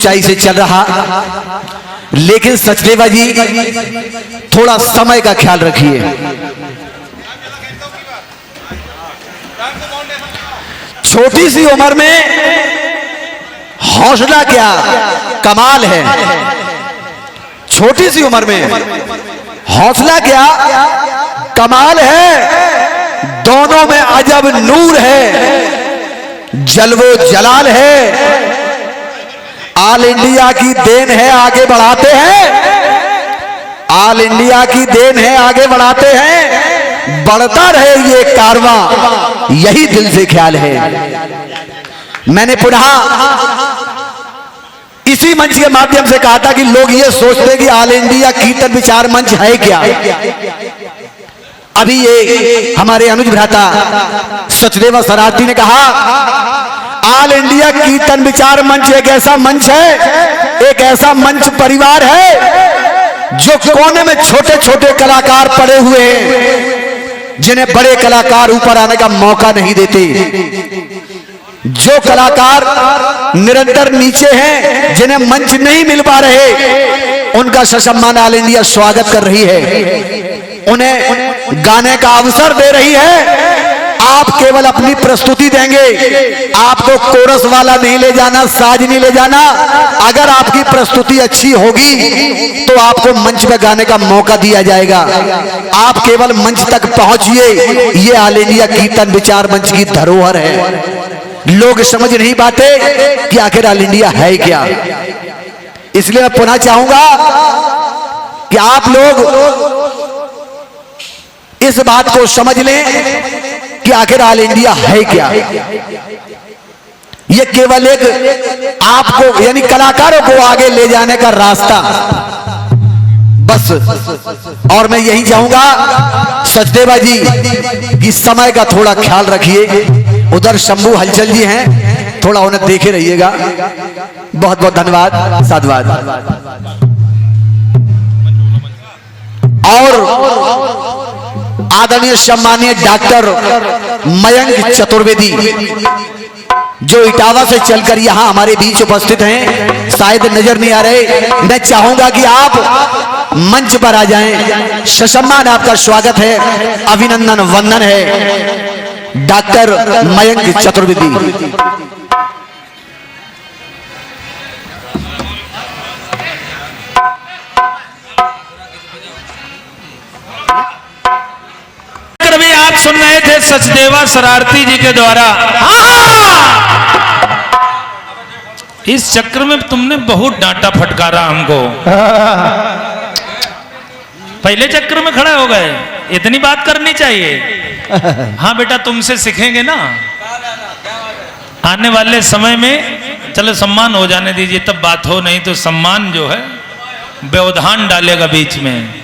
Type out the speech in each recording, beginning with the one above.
ऊंचाई से चल रहा, लेकिन सचदेवा जी थोड़ा समय का ख्याल रखिए। छोटी सी उम्र में हौसला क्या कमाल है, छोटी सी उम्र में हौसला क्या कमाल है, दोनों में अजब नूर है, जलवो जलाल है, ऑल इंडिया की देन है आगे बढ़ाते हैं, ऑल इंडिया की देन है आगे बढ़ाते हैं, बढ़ता रहे ये कारवां, यही दिल से ख्याल है। मैंने पुनः इसी मंच के माध्यम से कहा था कि लोग ये सोचते कि ऑल इंडिया कीर्तन विचार मंच है क्या। अभी ये हमारे अनुज भ्राता सचदेवा शरारती ने कहा ऑल इंडिया कीर्तन विचार मंच एक ऐसा मंच है, एक ऐसा मंच परिवार है जो कोने में छोटे छोटे कलाकार पड़े हुए हैं, जिन्हें बड़े कलाकार ऊपर आने का मौका नहीं देते, जो कलाकार निरंतर नीचे हैं, जिन्हें मंच नहीं मिल पा रहे, उनका ससम्मान ऑल इंडिया स्वागत कर रही है, उन्हें गाने का अवसर दे रही है। आप केवल अपनी प्रस्तुति देंगे, आपको कोरस वाला नहीं ले जाना, साज नहीं ले जाना। अगर आपकी प्रस्तुति अच्छी होगी तो आपको मंच पे गाने का मौका दिया जाएगा। आप केवल मंच तक पहुंचिए, ये ऑल इंडिया कीर्तन विचार मंच की धरोहर है। लोग समझ नहीं पाते कि आखिर ऑल इंडिया है क्या। इसलिए मैं पुनः चाहूंगा कि आप लोग इस बात को समझ लें कि आखिर ऑल इंडिया है क्या। ये केवल एक आपको यानी कलाकारों को आगे ले जाने का रास्ता बस। और मैं यही चाहूंगा सचदेवा जी कि समय का थोड़ा ख्याल रखिए। उधर शंभू हलचल जी हैं, थोड़ा उन्हें देखे रहिएगा। बहुत बहुत धन्यवाद, साधुवाद। और आदरणीय सम्मानीय डॉक्टर मयंक चतुर्वेदी जो इटावा से चलकर यहां हमारे बीच उपस्थित हैं, शायद नजर नहीं आ रहे। मैं चाहूंगा कि आप मंच पर आ जाएं। ससम्मान आपका स्वागत है, अभिनंदन वंदन है डॉक्टर मयंक चतुर्वेदी। आप सुन रहे थे सचदेवा शरारती जी के द्वारा। इस चक्र में तुमने बहुत डांटा फटकारा हमको। पहले चक्र में खड़े हो गए, इतनी बात करनी चाहिए। हाँ बेटा, तुमसे सीखेंगे ना आने वाले समय में। चलो सम्मान हो जाने दीजिए, तब बात हो, नहीं तो सम्मान जो है व्यवधान डालेगा बीच में।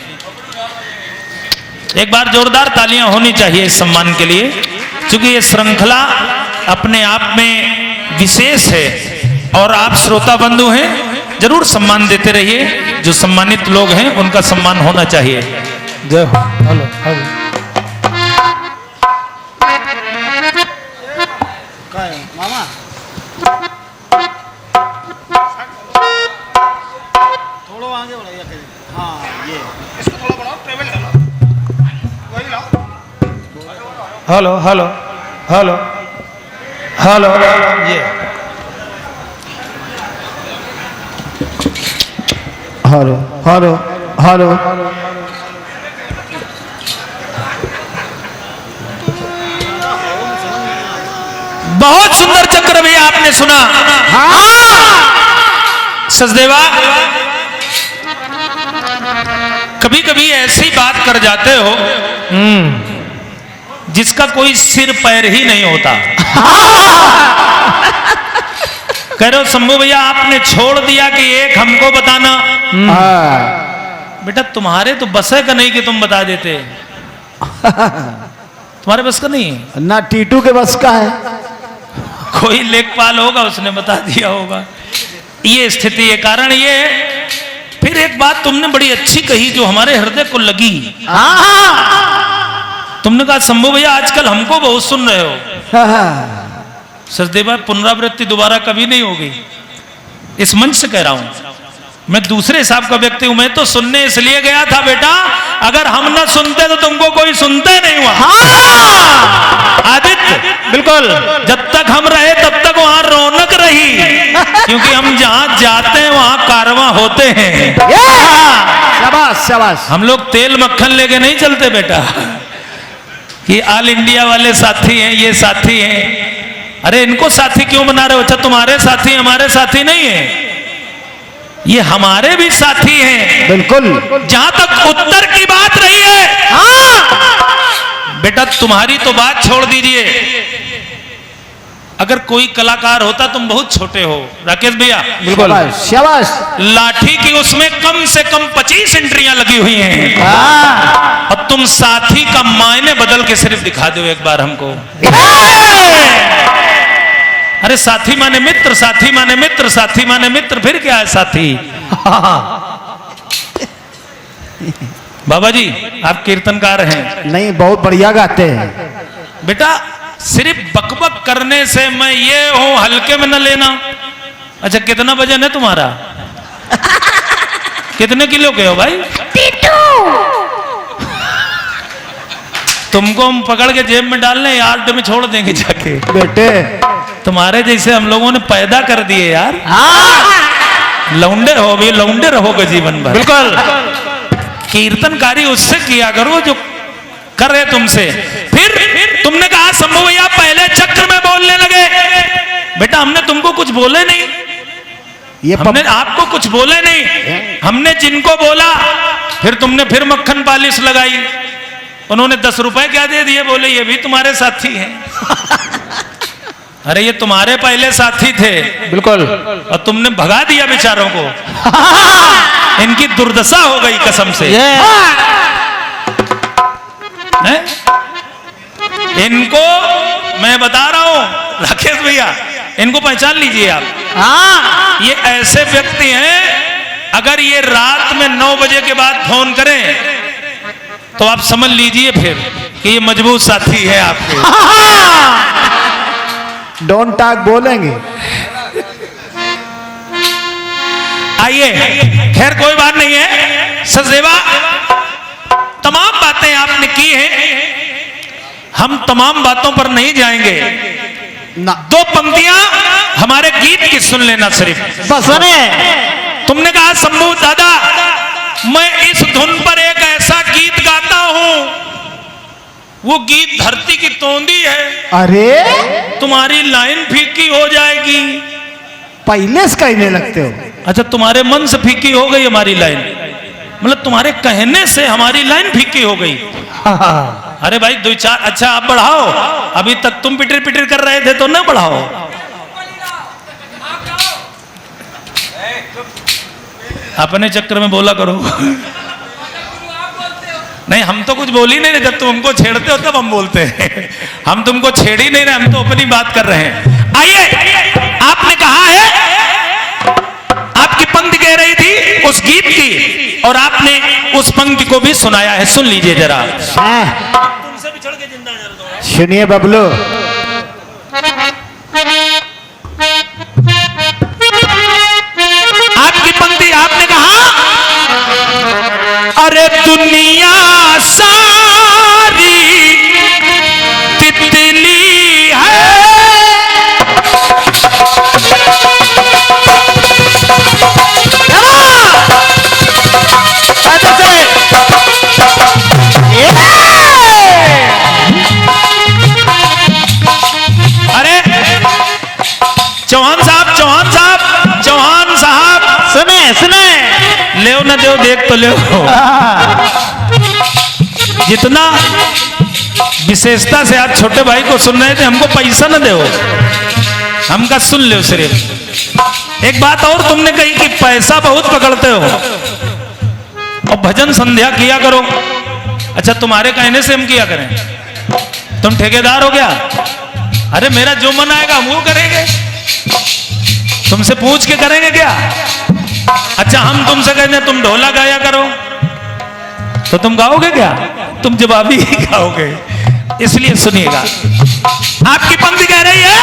एक बार जोरदार तालियां होनी चाहिए इस सम्मान के लिए, क्योंकि ये श्रृंखला अपने आप में विशेष है। और आप श्रोता बंधु हैं, जरूर सम्मान देते रहिए। जो सम्मानित लोग हैं उनका सम्मान होना चाहिए। जय हो। Hello hello. मामा थोड़ा आगे बढ़ाइए। हाँ, ये इसको थोड़ा बढ़ाओ, ट्रेवल डालो। Hello hello hello hello. ये हेलो हेलो हेलो। बहुत सुंदर चक्र भी आपने सुना। सचदेवा, कभी कभी ऐसी बात कर जाते हो जिसका कोई सिर पैर ही नहीं होता। कह रहे हो शंभू भैया आपने छोड़ दिया कि एक हमको बताना। बेटा तुम्हारे तो बस है का नहीं कि तुम बता देते। तुम्हारे बस का नहीं है ना, टीटू के बस का है। कोई लेखपाल होगा उसने बता दिया होगा। ये स्थिति है, कारण ये। फिर एक बात तुमने बड़ी अच्छी कही जो हमारे हृदय को लगी। तुमने कहा शंभू भैया आजकल हमको बहुत सुन रहे हो। सचदेवा, पुनरावृत्ति दोबारा कभी नहीं होगी। इस मंच से कह रहा हूं, मैं दूसरे हिसाब का व्यक्ति हूं। मैं तो सुनने इसलिए गया था बेटा, अगर हम ना सुनते तो तुमको कोई सुनते नहीं हुआ। आदित्य, बिल्कुल, जब तक हम रहे तब तक वहां रौनक रही, क्योंकि हम जहां जाते हैं वहां कारवां होते हैं। शाबाश शाबाश। हम लोग तेल मक्खन लेके नहीं चलते बेटा कि ऑल इंडिया वाले साथी हैं, ये साथी हैं। अरे इनको साथी क्यों बना रहे हो? अच्छा तुम्हारे साथी हमारे साथी नहीं है, ये हमारे भी साथी हैं। बिल्कुल। जहां तक उत्तर की बात रही है, बेटा तुम्हारी तो बात छोड़ दीजिए, अगर कोई कलाकार होता, तुम बहुत छोटे हो राकेश भैया, बिल्कुल शाबाश। लाठी की उसमें कम से कम 25 एंट्रियां लगी हुई हैं, और तुम साथी का मायने बदल के सिर्फ दिखा दो एक बार हमको। अरे साथी माने मित्र, साथी माने मित्र, साथी माने मित्र, फिर क्या है साथी? बाबा जी आप कीर्तनकार हैं, नहीं बहुत बढ़िया गाते हैं बेटा सिर्फ बकबक करने से मैं ये हूं हल्के में न लेना। अच्छा कितना वजन है तुम्हारा? कितने किलो के हो भाई? तुमको हम पकड़ के जेब में डाल लें, यार्ड में छोड़ देंगे जाके। बेटे तुम्हारे जैसे हम लोगों ने पैदा कर दिए यार। लौंडे हो भी, लौंडे रहोगे जीवन भर। बिल्कुल। कीर्तनकारी उससे किया करो जो कर रहे तुमसे। फिर तुमने कहा शंभू भैया पहले चक्र में बोलने लगे। बेटा हमने तुमको कुछ बोले नहीं, हमने आपको कुछ बोले नहीं, हमने जिनको बोला फिर तुमने फिर मक्खन पालिश लगाई। उन्होंने 10 रुपए क्या दे दिए, बोले ये भी तुम्हारे साथी हैं। अरे ये तुम्हारे पहले साथी थे। बिल्कुल। और तुमने भगा दिया बेचारों को। इनकी दुर्दशा हो गई कसम से। इनको मैं बता रहा हूं राकेश भैया, इनको पहचान लीजिए आप। ये ऐसे व्यक्ति हैं, अगर ये रात में 9 बजे के बाद फोन करें तो आप समझ लीजिए फिर कि ये मजबूत साथी है आपके। डोंट टॉक बोलेंगे। आइए, खैर कोई बात नहीं है। सचदेवा तमाम बातें आपने की हैं, हम तमाम बातों पर नहीं जाएंगे ना। 2 पंक्तियां हमारे गीत की सुन लेना सिर्फ बस सुने। तुमने कहा शंभू दादा मैं इस धुन पर एक ऐसा गीत गाता हूं, वो गीत धरती की तोंदी है। अरे तुम्हारी लाइन फीकी हो जाएगी। पहले से कहने लगते हो। अच्छा तुम्हारे मन से फीकी हो गई हमारी लाइन, मतलब तुम्हारे कहने से हमारी लाइन फीकी हो गई। अरे भाई 2-4 अच्छा आप बढ़ाओ, अभी तक तुम पिटर पिटर कर रहे थे तो ना बढ़ाओ। अपने चक्कर में बोला करो। नहीं हम तो कुछ बोल ही नहीं रहे, जब तुम हमको छेड़ते हो तब हम बोलते हैं। हम तुमको छेड़ ही नहीं रहे, हम तो अपनी बात कर रहे हैं। आइए, आपने कहा है, आपकी पंक्ति कह रही थी उस गीत की, और आपने उस पंक्ति को भी सुनाया है। सुन लीजिए जरा। तुमसे भी चढ़ के जिंदा सुनिए बबलू। आपकी पंक्ति आपने कहा, अरे दुनिया सारी तितली है, अरे चौहान साहब, चौहान साहब, चौहान साहब, सुने सुने। ले ना दो, देख तो ले। जितना विशेषता से आप छोटे भाई को सुन रहे थे, हमको पैसा न दो, हमका सुन लो सिर्फ। एक बात और तुमने कही कि पैसा बहुत पकड़ते हो और भजन संध्या किया करो। अच्छा तुम्हारे कहने से हम किया करें? तुम ठेकेदार हो क्या? अरे मेरा जो मन आएगा हम वो करेंगे, तुमसे पूछ के करेंगे क्या? अच्छा हम तुमसे कहते तुम ढोला गाया करो तो तुम गाओगे क्या? तुम जवाबी ही गाओगे। इसलिए सुनिएगा, आपकी पंक्ति कह रही है,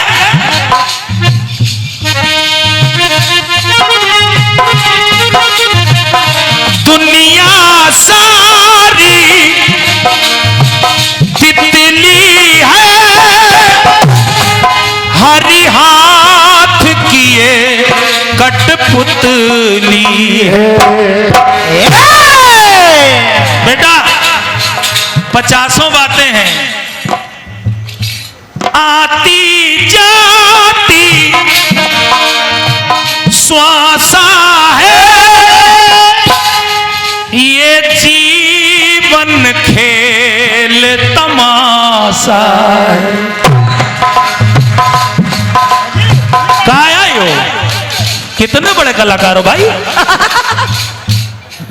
कठपुतली है। बेटा 50 बातें हैं, आती जाती श्वासा है, ये जीवन खेल तमाशा है। कहाँ आए हो? कितने बड़े कलाकार हो भाई।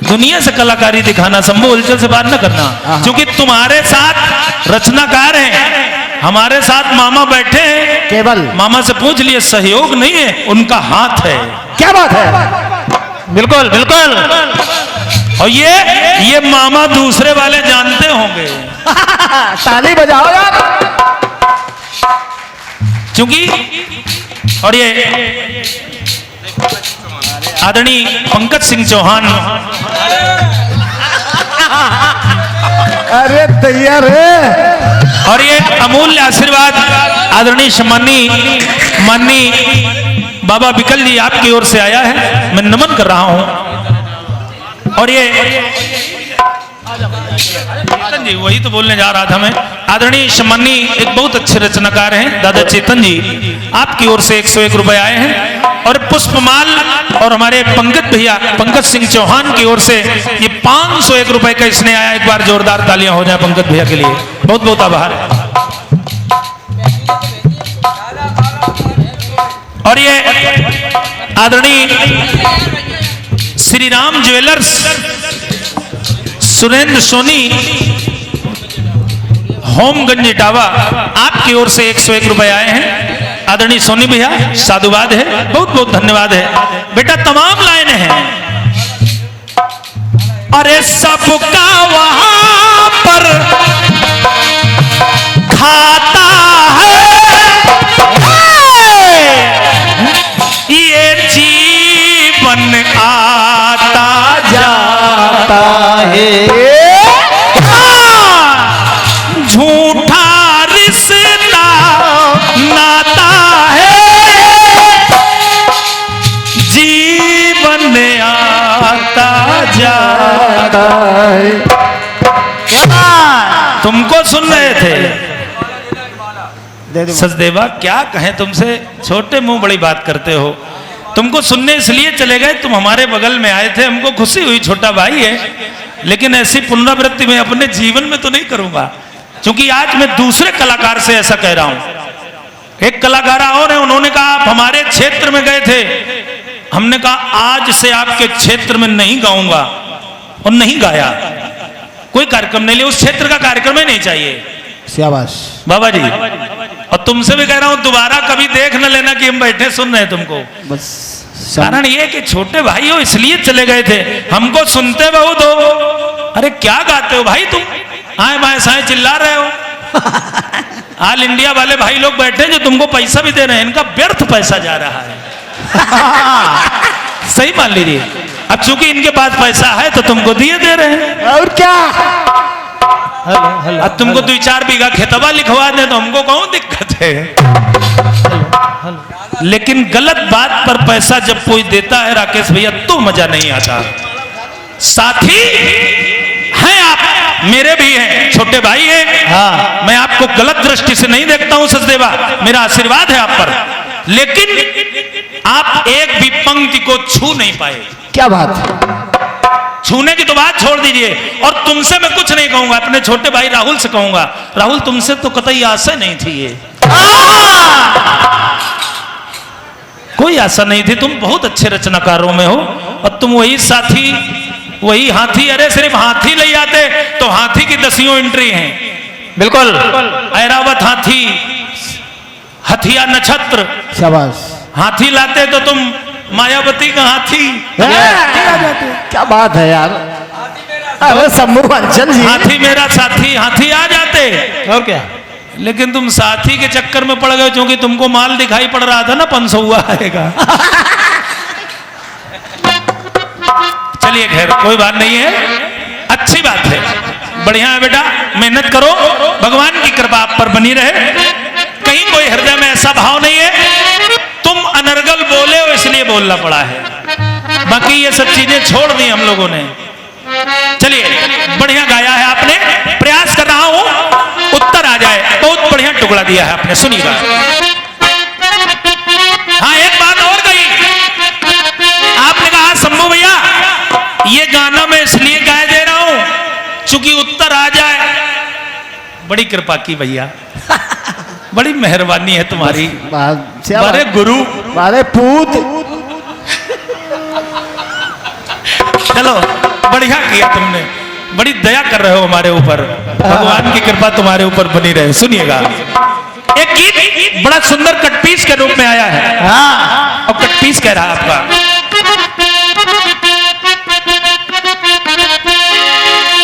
दुनिया से कलाकारी दिखाना संभव, उलझन से बात न करना, क्योंकि तुम्हारे साथ रचनाकार हैं, हमारे साथ मामा बैठे हैं। केवल मामा से पूछ लिए, सहयोग नहीं है, उनका हाथ है। क्या बात है? बिल्कुल बिल्कुल। और ये मामा दूसरे वाले जानते होंगे। ताली बजाओ यार। क्योंकि और ये आदरणीय पंकज सिंह चौहान, अरे तैयार है। और ये अमूल्य आशीर्वाद आदरणीय माननीय बाबा बिकल जी आपकी ओर से आया है, मैं नमन कर रहा हूं। और ये चेतन जी, वही तो बोलने जा रहा था मैं, आदरणीय सम्मानी एक बहुत अच्छे रचनाकार हैं दादा चेतन जी, आपकी ओर से 101 रुपए आए हैं। और पुष्पमाल और हमारे पंकज भैया पंकज सिंह चौहान की ओर से ये 501 रुपए का इसने आया। एक बार जोरदार तालियां हो जाए पंकज भैया के लिए, बहुत बहुत आभार। और ये आदरणीय श्री राम ज्वेलर्स सुरेंद्र सोनी होमगंज इटावा, आपकी ओर से 101 रुपए आए हैं। आदरणीय सोनी भैया साधुवाद है, बहुत बहुत धन्यवाद है। बेटा तमाम लाइनें हैं। अरे सबका वहां पर खाता है, ये जीवन आता जाता है, झूठा रिश्ता नाता है, जीवन आता जाता है। तुमको सुन रहे थे सचदेवा, क्या कहें तुमसे, छोटे मुंह बड़ी बात करते हो। तुमको सुनने इसलिए चले गए, तुम हमारे बगल में आए थे, हमको खुशी हुई, छोटा भाई है, लेकिन ऐसी पुनरावृत्ति मैं अपने जीवन में तो नहीं करूंगा, क्योंकि आज मैं दूसरे कलाकार से ऐसा कह रहा हूं। एक कलाकार और है, उन्होंने कहा आप हमारे क्षेत्र में गए थे, हमने कहा आज से आपके क्षेत्र में नहीं गाऊंगा, और नहीं गाया, कोई कार्यक्रम नहीं लिया, उस क्षेत्र का कार्यक्रम ही नहीं चाहिए। शाबाश बाबा जी, और तुमसे भी कह रहा हूं दोबारा कभी देख न लेना कि हम बैठे सुन रहे तुमको, बस। कारण ये कि छोटे भाई हो इसलिए चले गए थे, हमको सुनते बहुत हो। अरे क्या गाते हो भाई तुम, आए बाएं साएं चिल्ला रहे हो। ऑल इंडिया वाले भाई लोग बैठे जो तुमको पैसा भी दे रहे हैं, इनका व्यर्थ पैसा जा रहा है। सही मान लीजिए, अब चूंकि इनके पास पैसा है तो तुमको दिए दे रहे हैं, और क्या। अब तुमको 2-4 बीघा खेतबा लिखवा दे तो हमको कौन दिक्कत है। लेकिन गलत बात पर पैसा जब कोई देता है राकेश भैया तो मजा नहीं आता। साथी हैं आप, मेरे भी हैं, छोटे भाई हैं, हाँ, मैं आपको गलत दृष्टि से नहीं देखता हूं सचदेवा, मेरा आशीर्वाद है आप पर, लेकिन आप एक भी पंक्ति को छू नहीं पाए। क्या बात, छूने की तो बात छोड़ दीजिए। और तुमसे मैं कुछ नहीं कहूंगा, अपने छोटे भाई राहुल से कहूंगा, राहुल तुमसे तो कतई आशा नहीं थी, ये कोई आशा नहीं थी, तुम बहुत अच्छे रचनाकारों में हो, और तुम वही साथी वही हाथी, अरे सिर्फ हाथी ले आते तो हाथी की 10 एंट्री हैं, बिल्कुल, ऐरावत हाथी, हथिया नक्षत्र, शाबाश, हाथी लाते तो तुम मायावती का हाथी। क्या बात है यार, अरे शंभू अंचल जी, हाथी मेरा साथी, हाथी आ जाते, और क्या। लेकिन तुम साथी के चक्कर में पड़ गए, क्योंकि तुमको माल दिखाई पड़ रहा था ना 500 आएगा। चलिए खैर कोई बात नहीं है, अच्छी बात है, बढ़िया है बेटा, मेहनत करो, भगवान की कृपा आप पर बनी रहे। कहीं कोई हृदय में ऐसा भाव नहीं है, तुम अनर्गल बोले हो इसलिए बोलना पड़ा है। बाकी ये सब चीजें छोड़ दी हम लोगों ने। चलिए बढ़िया गाया है आपने, प्रयास कर रहा हूं उत्तर आ जाए। बहुत बढ़िया टुकड़ा दिया है आपने, सुनिएगा। हाँ एक बात और गई, आपने कहा शंभू भैया ये गाना मैं इसलिए गाए दे रहा हूं चूंकि उत्तर आ जाए। बड़ी कृपा की भैया, बड़ी मेहरबानी है तुम्हारी। अरे गुरु, अरे पूत, चलो बढ़िया किया तुमने, बड़ी दया कर रहे हो हमारे ऊपर। भगवान की कृपा तुम्हारे ऊपर बनी रहे। सुनिएगा, एक गीत बड़ा सुंदर कटपीस के रूप में आया है। हाँ, और कटपीस कह रहा है आपका,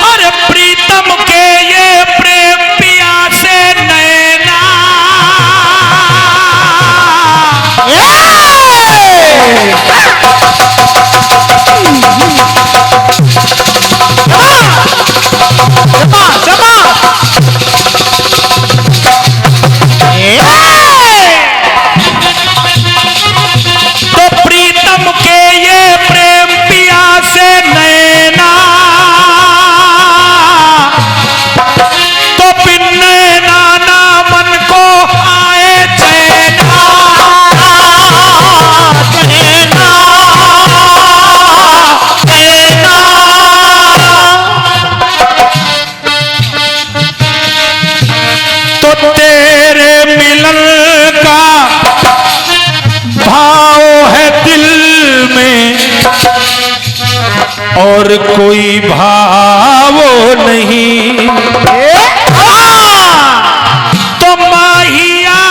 अरे प्रीतम के ये प्रेम पियासे नैना, तो प्रीतम के ये प्रेम पियासे नैना, तो बिन नैना ना मन को आए चैना, चैना, चैना। तो तेरे मिलन का भाव है दिल में और कोई भाव नहीं। तो माहिया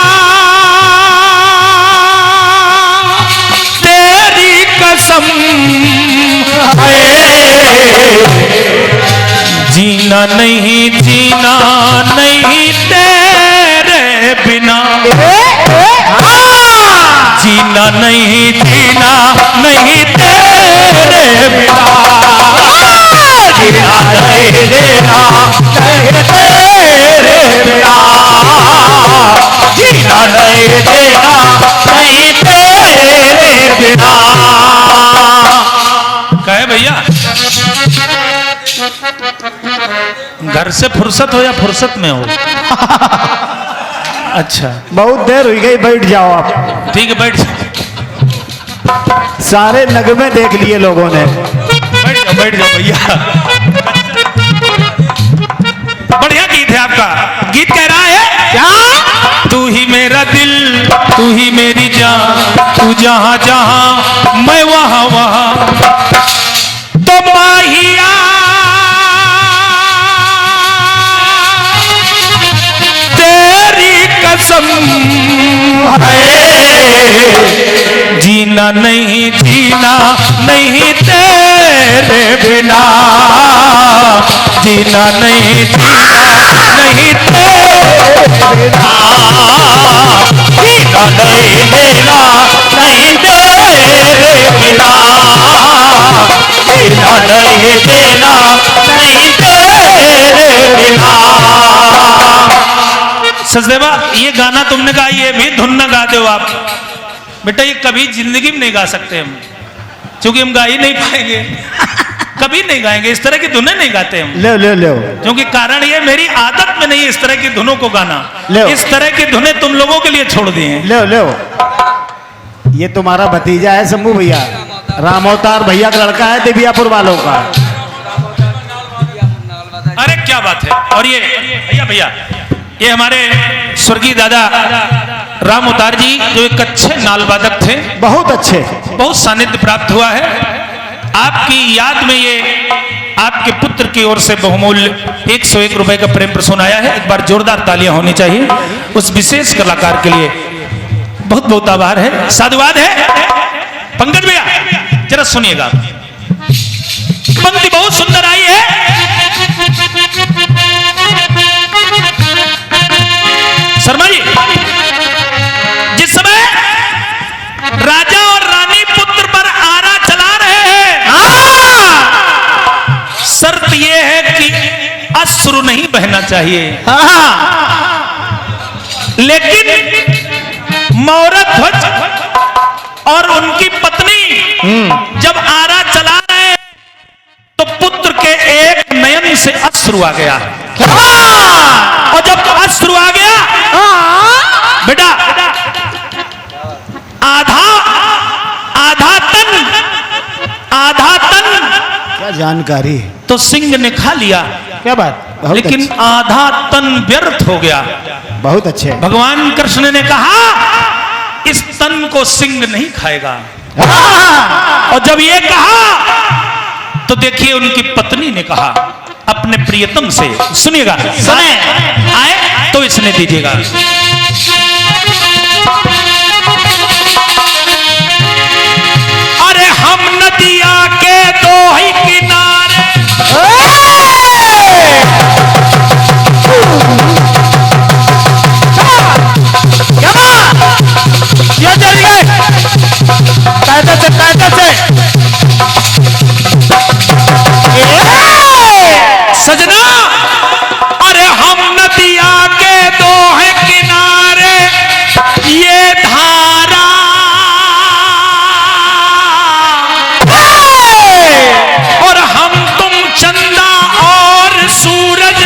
तेरी कसम है, जीना नहीं तेरे बिना, जीना नहीं तेरे बिना, जीना नहीं तेरे बिना, जीना नहीं तेरे बिना। कहे भैया घर से फुर्सत हो या फुर्सत में हो? अच्छा बहुत देर हुई गई, बैठ जाओ आप। ठीक है बैठ जाओ, सारे नगमे देख लिए लोगों ने। बैठ जाओ भैया। बढ़िया गीत है आपका। गीत कह रहा है क्या, तू ही मेरा दिल, तू ही मेरी जान, तू जहां जहां मैं वहां वहां। तो माहिया तेरी कसम है, जीना नहीं तेरे बिना, जीना नहीं तेरे बिना, जीना नहीं तेरे बिना, जीना नहीं तेरे बिना। सचदेवा ये गाना तुमने गाया, ये भी धुन न गा दो आप बेटा, ये कभी जिंदगी में नहीं गा सकते हम, क्योंकि हम गा ही नहीं पाएंगे। कभी नहीं गाएंगे, इस तरह की धुनें नहीं गाते हम। ले क्योंकि कारण ये मेरी आदत में नहीं इस तरह की धुनों को गाना। इस तरह की धुनें तुम लोगों के लिए छोड़ दी हैं। ले ये तुम्हारा भतीजा है शंभू भैया, रामोतार भैया का लड़का है, दिव्यापुर वालों का। अरे क्या बात है। और ये भैया ये हमारे स्वर्गीय दादा राम उतार जी जो एक अच्छे नाल वादक थे, बहुत अच्छे, बहुत सानिध्य प्राप्त हुआ है आपकी याद में। ये आपके पुत्र की ओर से बहुमूल्य 101 रुपए का प्रेम प्रसून आया है। एक बार जोरदार तालियां होनी चाहिए उस विशेष कलाकार के लिए। बहुत बहुत आभार है, साधुवाद है। पंकज भैया जरा सुनिएगा, पंक्ति बहुत सुंदर आई है। शर्मा जी, जिस समय राजा और रानी पुत्र पर आरा चला रहे हैं, शर्त यह है कि अश्रु नहीं बहना चाहिए। लेकिन मौरध्वज और उनकी पत्नी जब आरा अश्रु आ गया। और जब अश्रु आ गया बेटा, आधा तन क्या जानकारी है। तो सिंह ने खा लिया, क्या बात, बहुत लेकिन अच्छा। आधा तन व्यर्थ हो गया। बहुत अच्छे। भगवान कृष्ण ने कहा इस तन को सिंह नहीं खाएगा। और जब ये कहा तो देखिए उनकी पत्नी ने कहा अपने प्रियतम से, सुनिएगा, सुने आए तो इसने दीजिएगा। अरे हम नदिया के दो ही किनारे, ये चल गए कायदे से सजना, अरे हम नदिया के दो है किनारे, ये धारा और हम तुम चंदा और सूरज,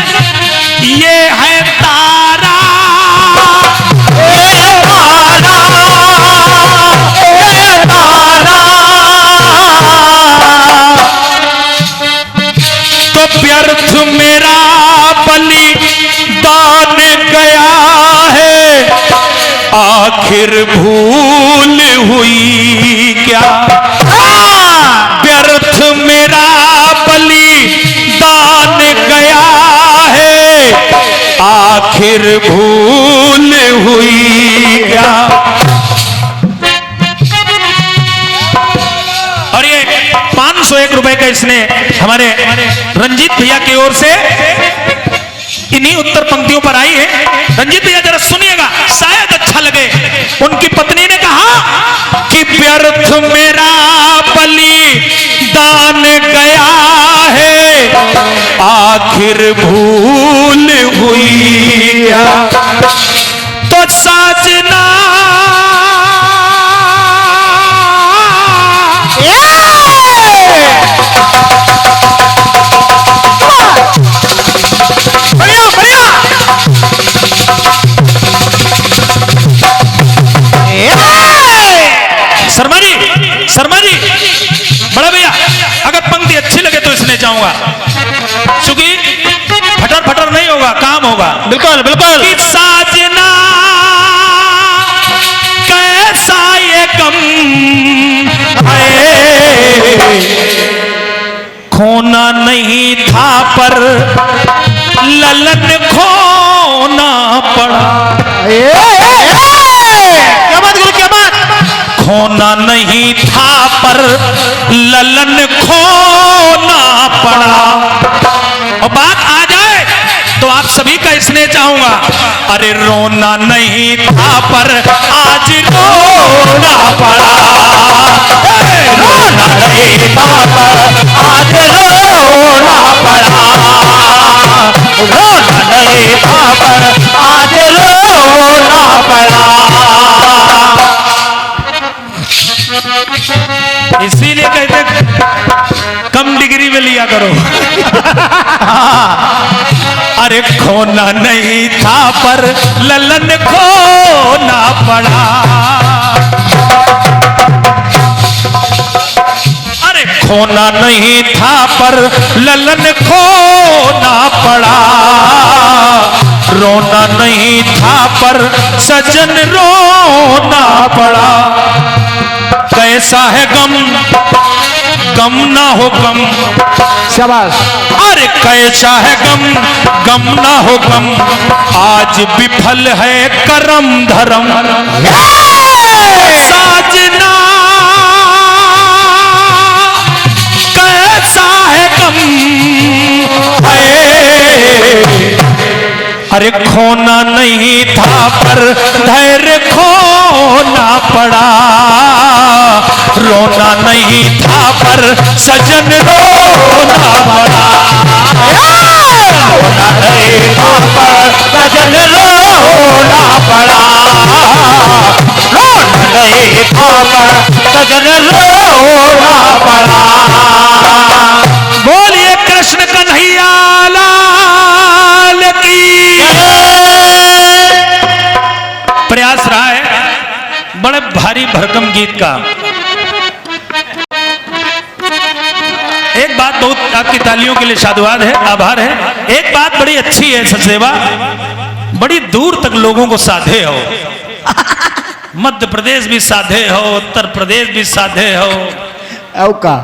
ये है तारा। तो व्यर्थ मेरा बलिदान गया है, आखिर भूल हुई क्या। व्यर्थ मेरा बलिदान गया है, आखिर भूल हुई क्या। और ये 501 रुपए का इसने हमारे रंजीत भैया की ओर से इन्हीं उत्तर पंक्तियों पर आई है। रंजीत भैया जरा सुनिएगा, शायद अच्छा लगे। उनकी पत्नी ने कहा कि व्यर्थ मेरा बलिदान गया है, आखिर भूल हुई क्या। तो साजना बढ़िया बढ़िया शर्मा जी बड़ा भैया, अगर पंक्ति अच्छी लगे तो इसने चाहूंगा, क्योंकि फटर फटर नहीं होगा, काम होगा। बिल्कुल बिल्कुल। कि साजना कैसा ये गम है, खोना नहीं था पर ललन खोना पड़ा। क्या बात गुरु, क्या बात। खोना नहीं था पर ललन खोना पड़ा। और बात आ जाए तो आप सभी का स्नेह चाहूंगा। अरे रोना नहीं था पर आज रोना पड़ा, रोना नहीं था पर आज रोना पड़ा, रोना नहीं था पर आज रोना पड़ा। इसीलिए कहते कम डिग्री में लिया करो। अरे खोना नहीं था पर ललन खोना पड़ा, अरे खोना नहीं था पर ललन खोना पड़ा, रोना नहीं था पर सजन रोना पड़ा। कैसा है गम, गम ना हो गम, शाबाश। अरे कैसा है गम, गम ना हो गम, आज विफल है करम धर्म। साजना कैसा है गम है, अरे खोना नहीं था पर धैर्य खोना पड़ा, रोना नहीं था पर सजन रोना पड़ा, रोना नहीं था पर सजन रोना पड़ा, रोना नहीं था पर सजन रोना पड़ा। बोलिए कृष्ण कन्हैया लाल गीत का। एक बात बहुत आपकी तालियों के लिए साधुवाद है, आभार है। एक बात बड़ी अच्छी है सचदेवा, बड़ी दूर तक लोगों को साधे हो। मध्य प्रदेश भी साधे हो, उत्तर प्रदेश भी साधे हो। औका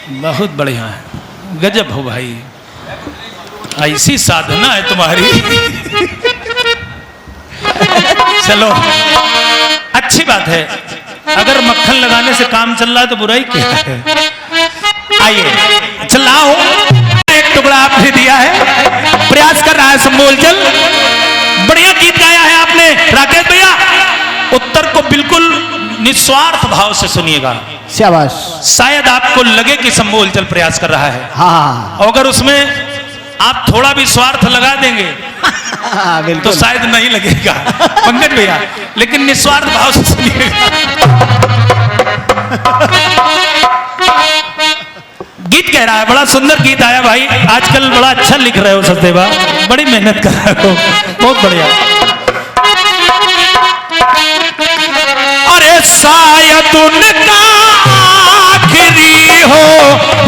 बहुत बढ़िया है, गजब हो भाई, ऐसी साधना है तुम्हारी। चलो अच्छी बात है, अगर मक्खन लगाने से काम चल रहा है तो बुराई क्या है। आइए चलाओ, एक टुकड़ा आपने दिया है, प्रयास कर रहा है संबोल चल। बढ़िया गीत गाया है आपने राकेश भैया। उत्तर को बिल्कुल निस्वार्थ भाव से सुनिएगा, शाबाश। शायद आपको लगे कि संबोल चल प्रयास कर रहा है, हाँ अगर उसमें आप थोड़ा भी स्वार्थ लगा देंगे हाँ, तो बिल्कुल। शायद नहीं लगेगा पंकज भैया, लेकिन निस्वार्थ भाव से सुनिएगा। गीत कह रहा है, बड़ा सुंदर गीत आया भाई, आजकल बड़ा अच्छा लिख रहे हो सचदेवा, बड़ी मेहनत कर रहे हो, बहुत बढ़िया। अरे शायद उनका आखिरी हो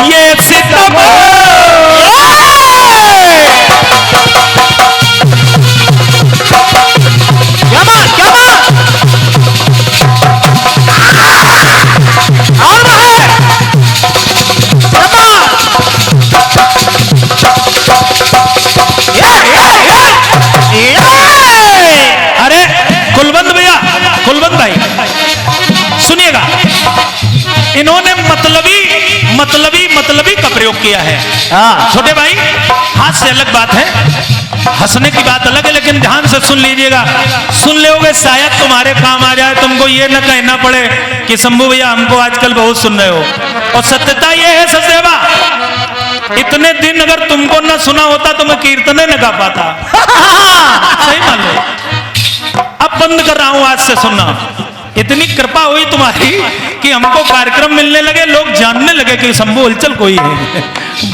ये सितम, अरे कुलवंत भैया, कुलवंत भाई सुनिएगा, इन्होंने मतलबी का प्रयोग किया है। हाँ। छोटे भाई हाथ से अलग बात है, हंसने की बात अलग है, लेकिन ध्यान से सुन लीजिएगा। सुन लोगे शायद तुम्हारे काम आ जाए, तुमको ये न कहना पड़े कि शंभू भैया हमको आजकल बहुत सुन रहे हो। और सत्यता ये है सचदेवा, इतने दिन अगर तुमको न सुना होता तो मैं कीर्तने न गा पाता। सही मान लो, अब बंद कर रहा हूं आज से सुनना। इतनी कृपा हुई तुम्हारी कि हमको कार्यक्रम मिलने लगे, लोग जानने लगे कि शंभू हलचल कोई है।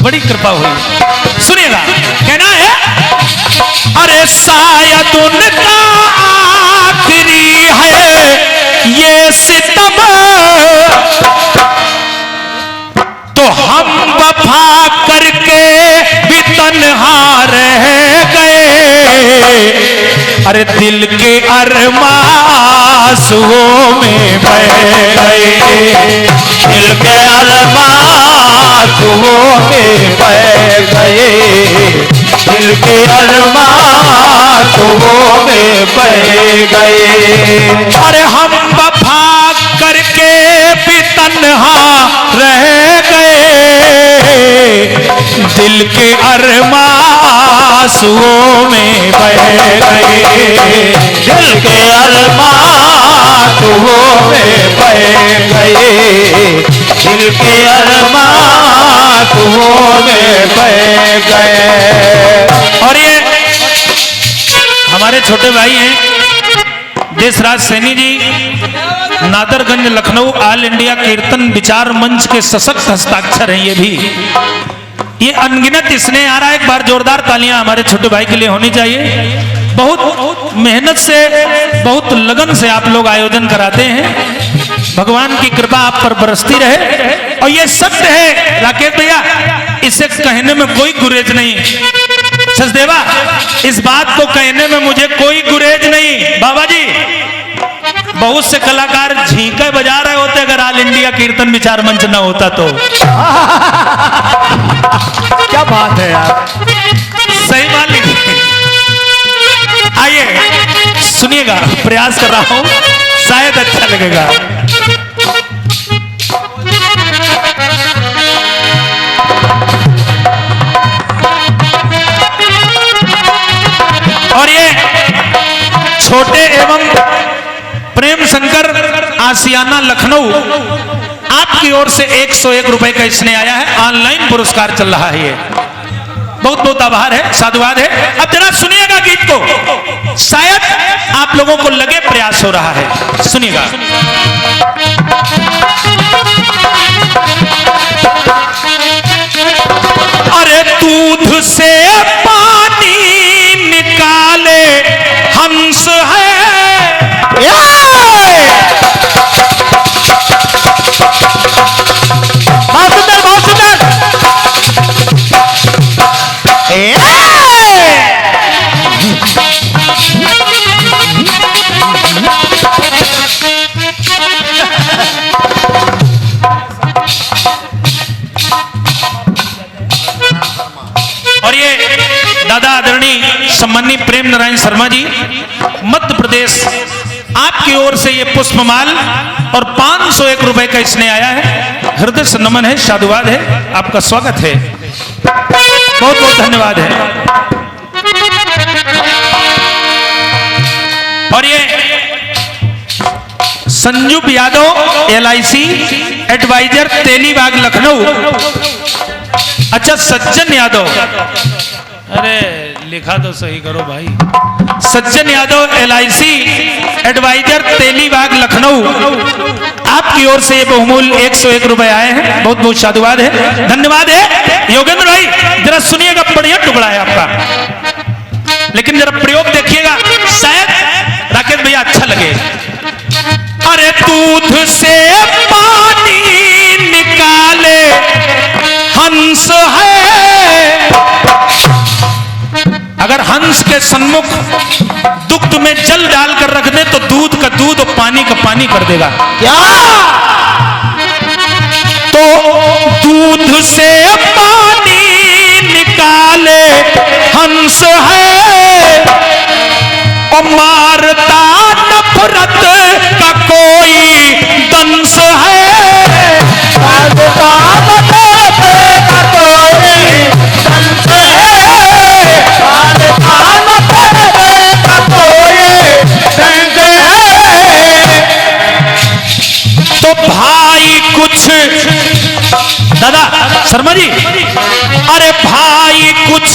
बड़ी कृपा हुई। सुनिएगा, कहना है अरे शायद उनका आखिरी है ये सितम, तो हम वफा करके भी तन्हा रह गए। अरे दिल के अरमासुओं में बह गए, दिल के अरमासुओं में बह गए, दिल के अरमासुओं में बह गए। अरे हम वफा करके भी तन्हा रह गए, दिल के अरमासुओं में बह गए, दिल के अरमासुओं में बह गए, दिल के अरमासुओं में बह गए। और ये हमारे छोटे भाई हैं देशराज सैनी जी, नादरगंज लखनऊ ऑल इंडिया कीर्तन विचार मंच के सशक्त हस्ताक्षर हैं ये भी। ये अनगिनत इसने आ रहा है, एक बार जोरदार तालियां हमारे छोटे भाई के लिए होनी चाहिए। बहुत मेहनत से, बहुत लगन से आप लोग आयोजन कराते हैं। भगवान की कृपा आप पर बरसती रहे। और ये सत्य है राकेश भैया, इसे कहने में कोई गुरेज नहीं। सचदेवा, इस बात को कहने में मुझे कोई गुरेज नहीं। बाबा जी, बहुत से कलाकार झींके बजा रहे होते अगर ऑल इंडिया कीर्तन विचार मंच न होता तो। क्या बात है यार, सही बात लिखी। आइए सुनिएगा, प्रयास कर रहा हूं, शायद अच्छा लगेगा। और ये छोटे एवं प्रेम शंकर आसियाना लखनऊ, आपकी ओर से 101 रुपए का इसने आया है, ऑनलाइन पुरस्कार चल रहा है। ये बहुत बहुत आभार है, साधुवाद है। अब जरा सुनिएगा गीत को, शायद आप लोगों को लगे प्रयास हो रहा है। सुनिएगा। अरे दूध से पानी निकाले हंस है, सम्मानीय प्रेम नारायण शर्मा जी, मध्य प्रदेश, आपकी ओर से ये पुष्पमाल और 501 रुपए का इसने आया है। हृदय से नमन है, साधुवाद है, आपका स्वागत है, बहुत बहुत धन्यवाद है। और ये संजू यादव LIC एडवाइजर तेलीबाग लखनऊ। अच्छा सज्जन यादव, अरे लिखा तो सही करो भाई। सज्जन यादव LIC एडवाइजर तेलीबाग लखनऊ, आपकी ओर से ये बहुमूल्य 101 रुपए आए हैं, बहुत बहुत साधुवाद है, धन्यवाद है। योगेंद्र भाई जरा सुनिएगा, बढ़िया टुकड़ा है आपका, लेकिन जरा प्रयोग देखिएगा, शायद राकेश भैया अच्छा लगे। अरे दूध से पानी निकाले हंस है, अगर हंस के सन्मुख दुग्ध में जल डालकर रख दे तो दूध का दूध और पानी का पानी कर देगा। क्या? तो दूध से पानी निकाले हंस है, और मारता नफरत का कोई दंश है, मारता नफरत का कोई दंश है, मारता नफरत का कोई दंश है। तो भाई कुछ, दादा शर्मा जी, अरे भाई कुछ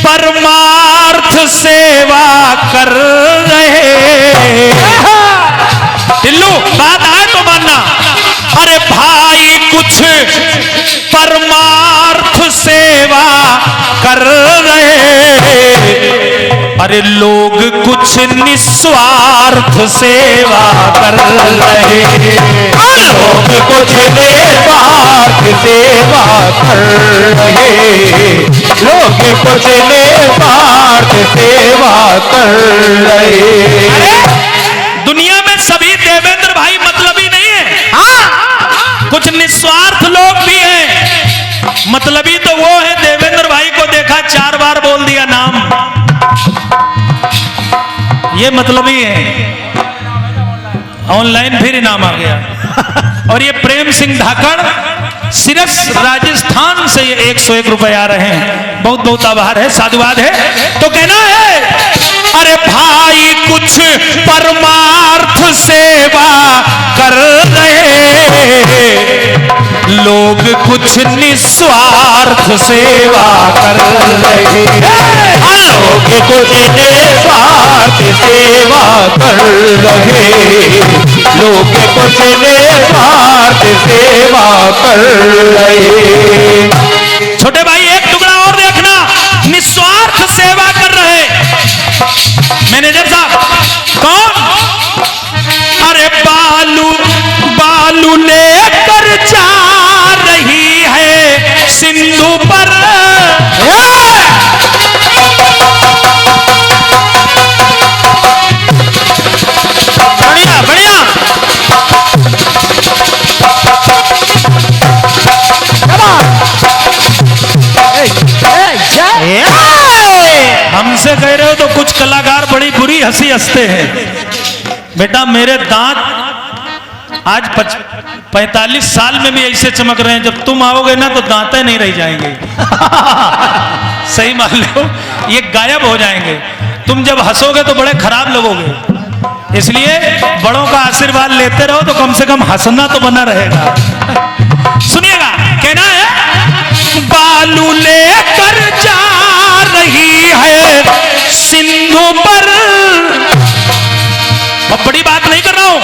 परमार्थ सेवा कर रहे, टिल्लू बात आए तो मानना। अरे भाई कुछ परमार्थ सेवा कर रहे, अरे लोग कुछ निस्वार्थ सेवा कर रहे, लोग कुछ निस्वार्थ सेवा कर रहे, लोग कुछ निस्वार्थ सेवा कर रहे। दुनिया में सभी देवेंद्र भाई मतलबी नहीं है, हाँ कुछ निस्वार्थ लोग भी हैं। मतलबी तो वो है, देवेंद्र भाई को देखा 4 बार बोल दिया नाम, ये मतलबी है। ऑनलाइन फिर इनाम आ गया। और ये प्रेम सिंह धाकड़ सिरस राजस्थान से ये 101 रुपए आ रहे हैं, बहुत बहुत आभार है, साधुवाद है। तो कहना है अरे भाई कुछ परमार्थ सेवा कर रहे, लोग कुछ निस्वार्थ सेवा कर रहे, लोग कुछ निस्वार्थ सेवा कर रहे, लोग कुछ निस्वार्थ सेवा कर रहे। छोटे भाई एक टुकड़ा और देखना, निस्वार्थ सेवा कर रहे मैनेजर साहब कौन? अरे बालू बालू लेकर जा रही है सिंधु पर, बढ़िया बढ़िया, हमसे कह रहे हो तो कुछ कलाकार बड़ी बुरी हंसी हंसते हैं। बेटा मेरे दांत आज 45 साल में भी ऐसे चमक रहे हैं, जब तुम आओगे ना तो दांत नहीं रह जाएंगे। सही मान लो, ये गायब हो जाएंगे। तुम जब हंसोगे तो बड़े खराब लगोगे, इसलिए बड़ों का आशीर्वाद लेते रहो तो कम से कम हंसना तो बना रहेगा। सुनिएगा, कहना है बालू लेकर जा रही है सिंधु पर, और बड़ी बात नहीं कर रहा हूं,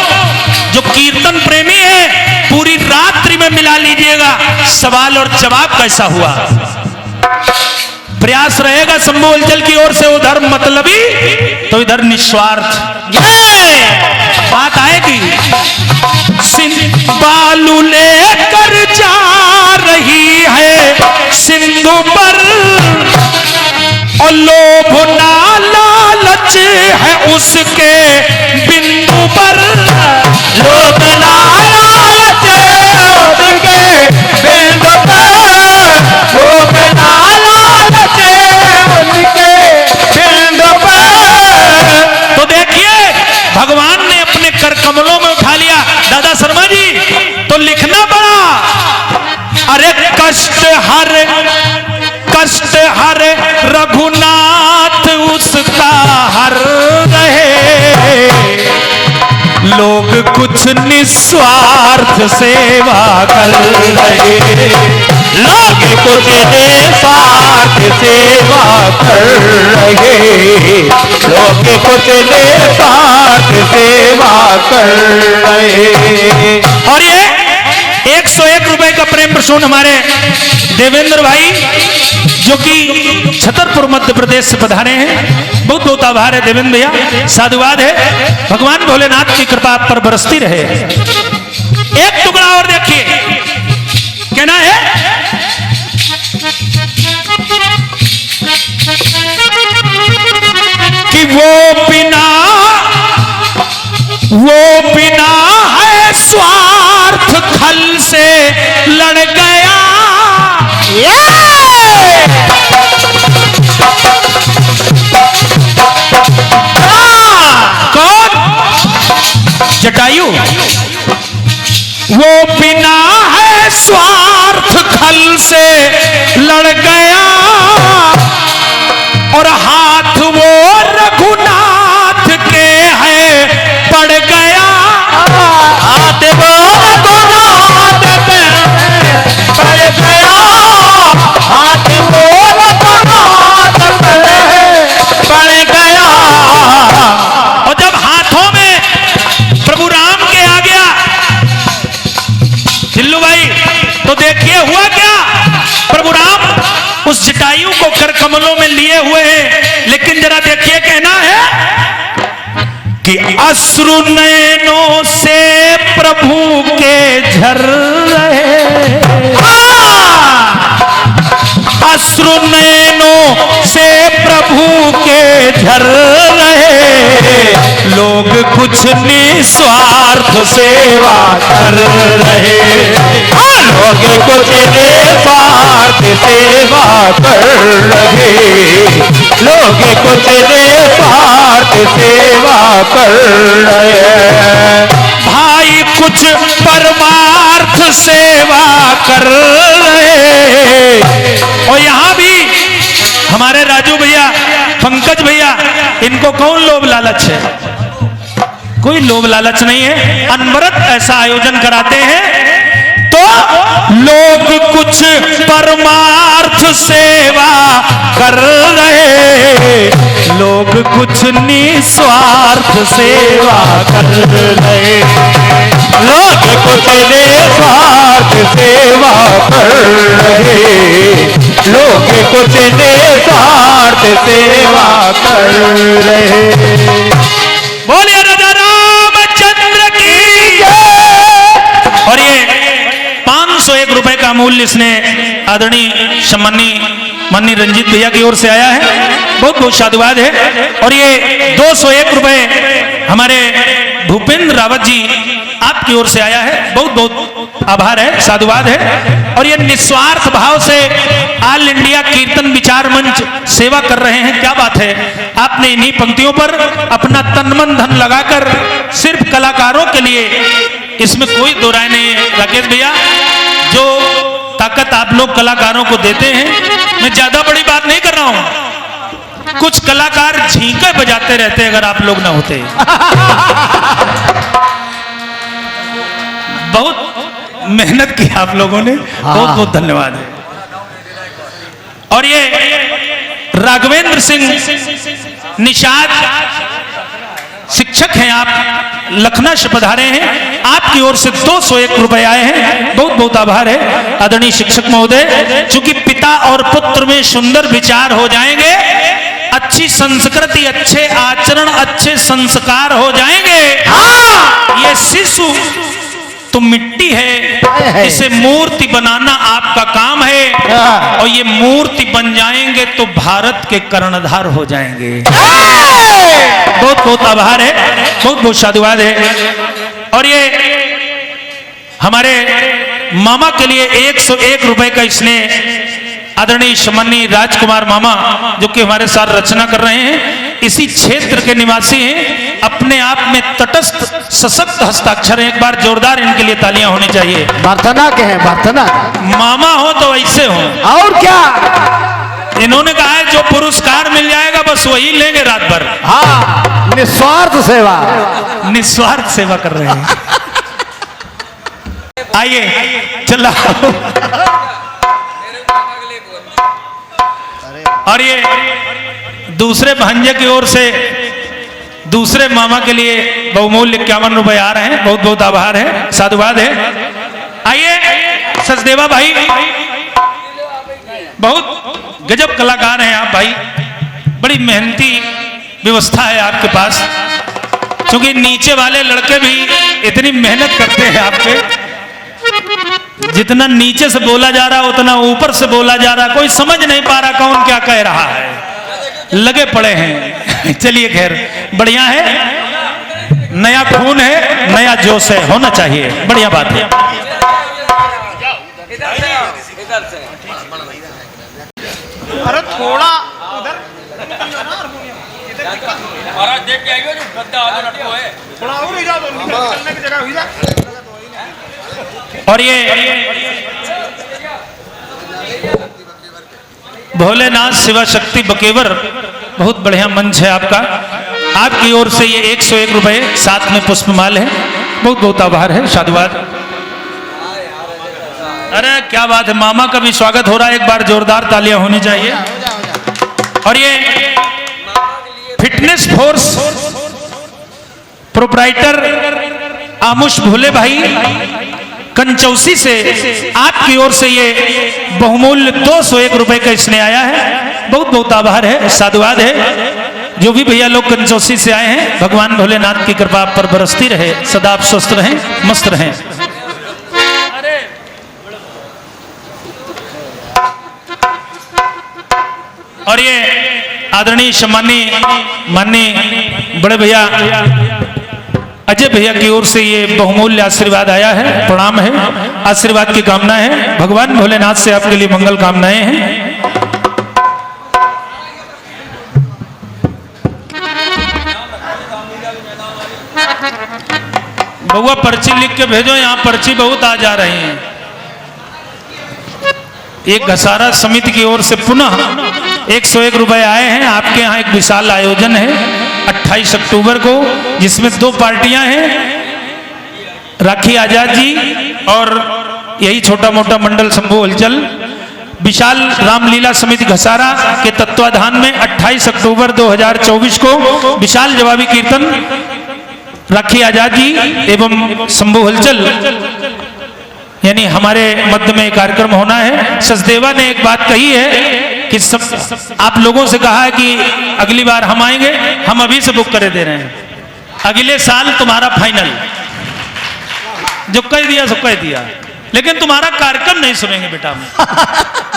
जो कीर्तन प्रेमी है पूरी रात्रि में मिला लीजिएगा सवाल और जवाब कैसा हुआ। प्रयास रहेगा शंभू अंचल की ओर से, उधर मतलबी तो इधर निस्वार्थ, बात आएगी। बालू लेकर जा रही है सिंधु पर, और लोभ ना लालच है उसके बिंदु पर, लोभ ना लालच उसके बिंदु पर, लोभ ना लालच उसके बिंदु कष्ट हर रघुनाथ उसका हर रहे, लोग कुछ निस्वार्थ सेवा कर रहे, लोग कुछ निस्वार्थ सेवा कर रहे, लोग कुछ निस्वार्थ सेवा कर रहे। और ये 101 रुपए का प्रेम प्रसून हमारे देवेंद्र भाई जो कि छतरपुर मध्य प्रदेश से पधारे हैं, बहुत बहुत आभार है देवेंद्र भैया, साधुवाद है। भगवान भोलेनाथ की कृपा आप पर बरसती रहे। एक टुकड़ा और देखिए, कहना है कि वो बिना है स्वार्थ खल से लड़ गया, कौन? जटायु। वो बिना है स्वार्थ खल से लड़ गया और हाथ वो रघुनाथ के है पड़ गया, हाथ वो रघुनाथ के पड़ गया, हाथ वो रघुनाथ के पड़ गया। और जब हाथों में प्रभु राम के आ गया दिल्लू भाई, तो देखिए हुआ क्या, प्रभु राम उस जटायु को कर कमलों में लिए हुए हैं, लेकिन जरा देखिए कहना है कि अश्रु नयनों से प्रभु के झर रहे, अश्रु नयनों से प्रभु के झर रहे, लोग कुछ निस्वार्थ सेवा कर रहे, लोग कुछ निस्वार्थ सेवा कर रहे, लोग कुछ निस्वार्थ सेवा कर रहे। भाई कुछ परमार्थ सेवा कर रहे। और यहाँ भी हमारे राजू भैया, पंकज भैया, इनको कौन लोभ लालच है? कोई लोभ लालच नहीं है, अनवरत ऐसा आयोजन कराते हैं। तो लोग कुछ परमार्थ सेवा कर रहे, लोग कुछ निस्वार्थ सेवा कर रहे, लोग कुछ निस्वार्थ सेवा कर रहे, लोग कुछ निस्वार्थ सेवा कर रहे। बोलिए राजा रामचंद्र की जय। और ये 501 रुपए का मूल्य इसने आदरणीय सम्मानी रंजीत भैया की ओर से आया है, बहुत बहुत साधुवाद है। और ये 201 रुपए हमारे भूपेंद्र रावत जी आपकी ओर से आया है, बहुत बहुत आभार है, साधुवाद है। और ये निस्वार्थ भाव से ऑल इंडिया कीर्तन विचार मंच सेवा कर रहे हैं, क्या बात है। आपने इन्हीं पंक्तियों पर अपना तन मन धन लगाकर सिर्फ कलाकारों के लिए, इसमें कोई दो राय नहीं है राकेश भैया, जो ताकत आप लोग कलाकारों को देते हैं, मैं ज्यादा बड़ी बात नहीं कर रहा हूं, कुछ कलाकार झींके बजाते रहते अगर आप लोग ना होते। बहुत मेहनत की आप लोगों ने, बहुत बहुत धन्यवाद है। और ये राघवेंद्र सिंह निषाद शिक्षक हैं आप, लखनऊ से पधारे हैं, आपकी ओर से 201 रुपए आए हैं, बहुत बहुत आभार है आदरणीय शिक्षक महोदय। चूंकि पिता और पुत्र में सुंदर विचार हो जाएंगे, अच्छी संस्कृति, अच्छे आचरण, अच्छे संस्कार हो जाएंगे। ये शिशु तो मिट्टी है, इसे मूर्ति बनाना आपका काम है, और ये मूर्ति बन जाएंगे तो भारत के कर्णधार हो जाएंगे। बहुत बहुत आभार है, बहुत बहुत साधुवाद है। और ये हमारे मामा के लिए 101 रुपए का इसने आदरणीय सम्मानीय राजकुमार मामा, जो कि हमारे साथ रचना कर रहे हैं, इसी क्षेत्र के निवासी हैं, अपने आप में तटस्थ सशक्त हस्ताक्षर हैं। एक बार जोरदार इनके लिए तालियां होनी चाहिए। बर्थना के हैं, बर्थना। मामा हो तो ऐसे हो। और क्या? इन्होंने कहा है जो पुरस्कार मिल जाएगा बस वही लेंगे रात भर। हाँ, निस्वार्थ सेवा। निस्वार्थ सेवा कर रहे हैं। आइए चला। और ये दूसरे भांजे की ओर से दूसरे मामा के लिए बहुमूल्य 51 रुपए आ रहे हैं। बहुत बहुत आभार है, साधुवाद है। आइए सचदेवा भाई, बहुत गजब कलाकार हैं आप भाई, बड़ी मेहनती व्यवस्था है आपके पास, क्योंकि नीचे वाले लड़के भी इतनी मेहनत करते हैं आपके। जितना नीचे से बोला जा रहा उतना ऊपर से बोला जा रहा, कोई समझ नहीं पा रहा कौन क्या कह रहा है, लगे पड़े हैं। चलिए खैर बढ़िया है, नया खून है, नया जोश है, होना चाहिए, बढ़िया बात है। अरे थोड़ा महाराज देख के आइए जो गद्दा आगे लटको है, थोड़ा और ही जाओ, निकलने की जगह हुई जा। और ये भोलेनाथ शिवा शक्ति बकेवर, बहुत बढ़िया मंच है आपका। आपकी ओर से ये 101 रुपए साथ में पुष्पमाल है, बहुत बहुत आभार है, साधुवाद। अरे क्या बात है, मामा का भी स्वागत हो रहा है, एक बार जोरदार तालियां होनी चाहिए। और ये फिटनेस फोर्स प्रोप्राइटर आमुष भोले भाई कंचौसी से, आपकी ओर से ये बहुमूल्य 201 रुपए का इसने आया है, बहुत बहुत आभार है, साधुवाद है। जो भी भैया लोग कंचौसी से आए हैं, भगवान भोलेनाथ की कृपा आप पर बरसती रहे, सदा आप स्वस्थ रहें, मस्त रहें। और ये आदरणीय सम्मानीय माननीय बड़े भैया अजय भैया की ओर से ये बहुमूल्य आशीर्वाद आया है, प्रणाम है, आशीर्वाद की कामना है। भगवान भोलेनाथ से आपके लिए मंगल कामनाएं हैं। बउआ पर्ची लिख के भेजो, यहाँ पर्ची बहुत आ जा रही है। एक घसारा समिति की ओर से पुनः 101 रुपए आए हैं। आपके यहाँ एक विशाल आयोजन है 28 अक्टूबर को, जिसमें 2 पार्टियां हैं, राखी आजाद जी और यही छोटा मोटा मंडल शंभू हलचल। विशाल रामलीला समिति घसारा के तत्वाधान में 28 अक्टूबर 2024 को विशाल जवाबी कीर्तन राखी आजाद जी एवं शंभू हलचल यानी हमारे मध्य में कार्यक्रम होना है। सचदेवा ने एक बात कही है कि सब आप लोगों से कहा है कि अगली बार हम आएंगे, हम अभी से बुक करे दे रहे हैं, अगले साल तुम्हारा फाइनल। जो कह दिया सो कह दिया, लेकिन तुम्हारा कार्यक्रम नहीं सुनेंगे बेटा। हम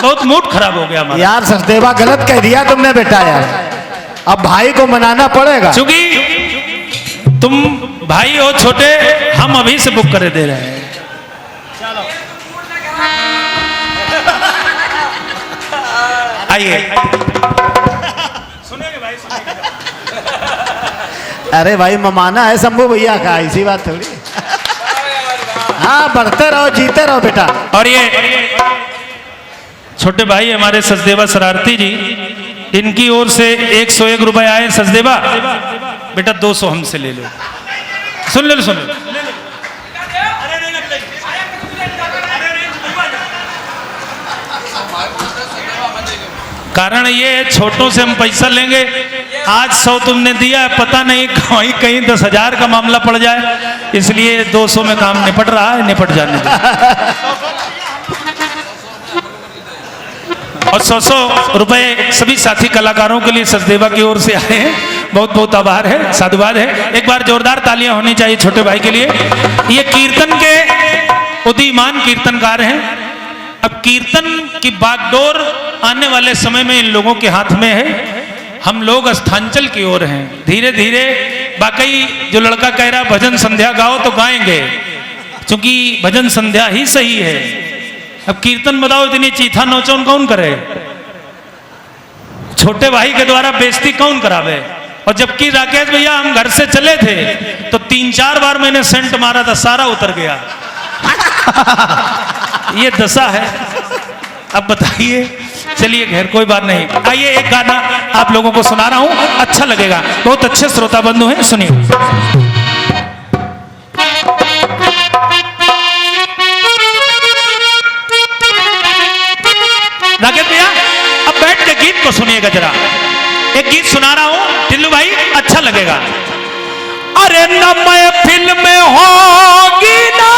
बहुत मूड खराब हो गया हमारा। यार सचदेवा गलत कह दिया तुमने बेटा यार, अब भाई को मनाना पड़ेगा। क्योंकि तुम भाई हो छोटे, हम अभी से बुक करे दे रहे हैं। आइए सुनेंगे भाई, सुनेंगे। अरे भाई ममाना है शंभू भैया का, ऐसी बात थोड़ी। हाँ बढ़ते रहो, जीते रहो बेटा। और ये छोटे भाई हमारे सचदेवा शरारती जी, इनकी ओर से 101 रुपए आए। सचदेवा बेटा 200 हमसे ले लो। सुन लो, सुन लो। कारण ये छोटों से हम पैसा लेंगे, आज 100 तुमने दिया, पता नहीं कहीं 10,000 का मामला पड़ जाए, इसलिए 200 में काम निपट रहा है, निपट जाने दो। और 100 रुपए सभी साथी कलाकारों के लिए सचदेवा की ओर से आए हैं, बहुत बहुत आभार है, साधुवाद है। एक बार जोरदार तालियां होनी चाहिए छोटे भाई के लिए। ये कीर्तन के उदीयमान कीर्तनकार हैं। अब कीर्तन की बागडोर आने वाले समय में इन लोगों के हाथ में है। हम लोग स्थांचल की ओर हैं, धीरे धीरे। बाकी जो लड़का कह रहा भजन संध्या गाओ तो गाएंगे, क्योंकि भजन संध्या ही सही है। अब कीर्तन बताओ, इतनी चीथा नोचौन कौन करे? छोटे भाई के द्वारा बेइज्जती कौन करावे? और जबकि राकेश भैया हम घर से चले थे तो 3-4 बार मैंने सेंट मारा था, सारा उतर गया। ये दशा है। अब बताइए, चलिए खैर कोई बात नहीं। आइए एक गाना आप लोगों को सुना रहा हूं, अच्छा लगेगा। बहुत अच्छे श्रोता बंधु हैं, सुनिए। राकेश भैया अब बैठ के गीत को सुनिएगा जरा। एक गीत सुना रहा हूं टिल्लू भाई, अच्छा लगेगा। अरे न मैं फिल्म में होगी ना,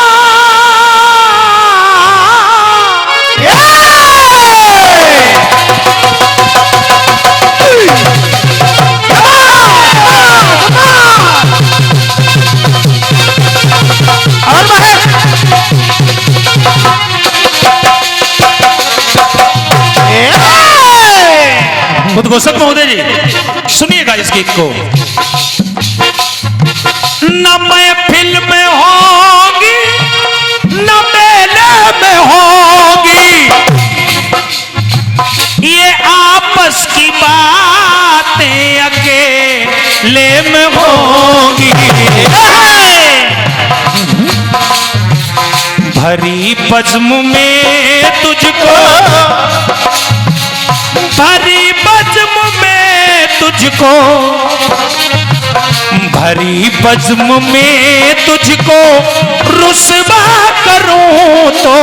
उद्घोषक महोदय जी सुनिएगा इस गीत को। न मैं फिल्म में होगी न मेले में होगी, ये आपस की बातें अकेले में होगी। भरी बज़्म में तुझको, भरी बज़्म में तुझको, भरी बज़्म में तुझको रुस्वा करूं तो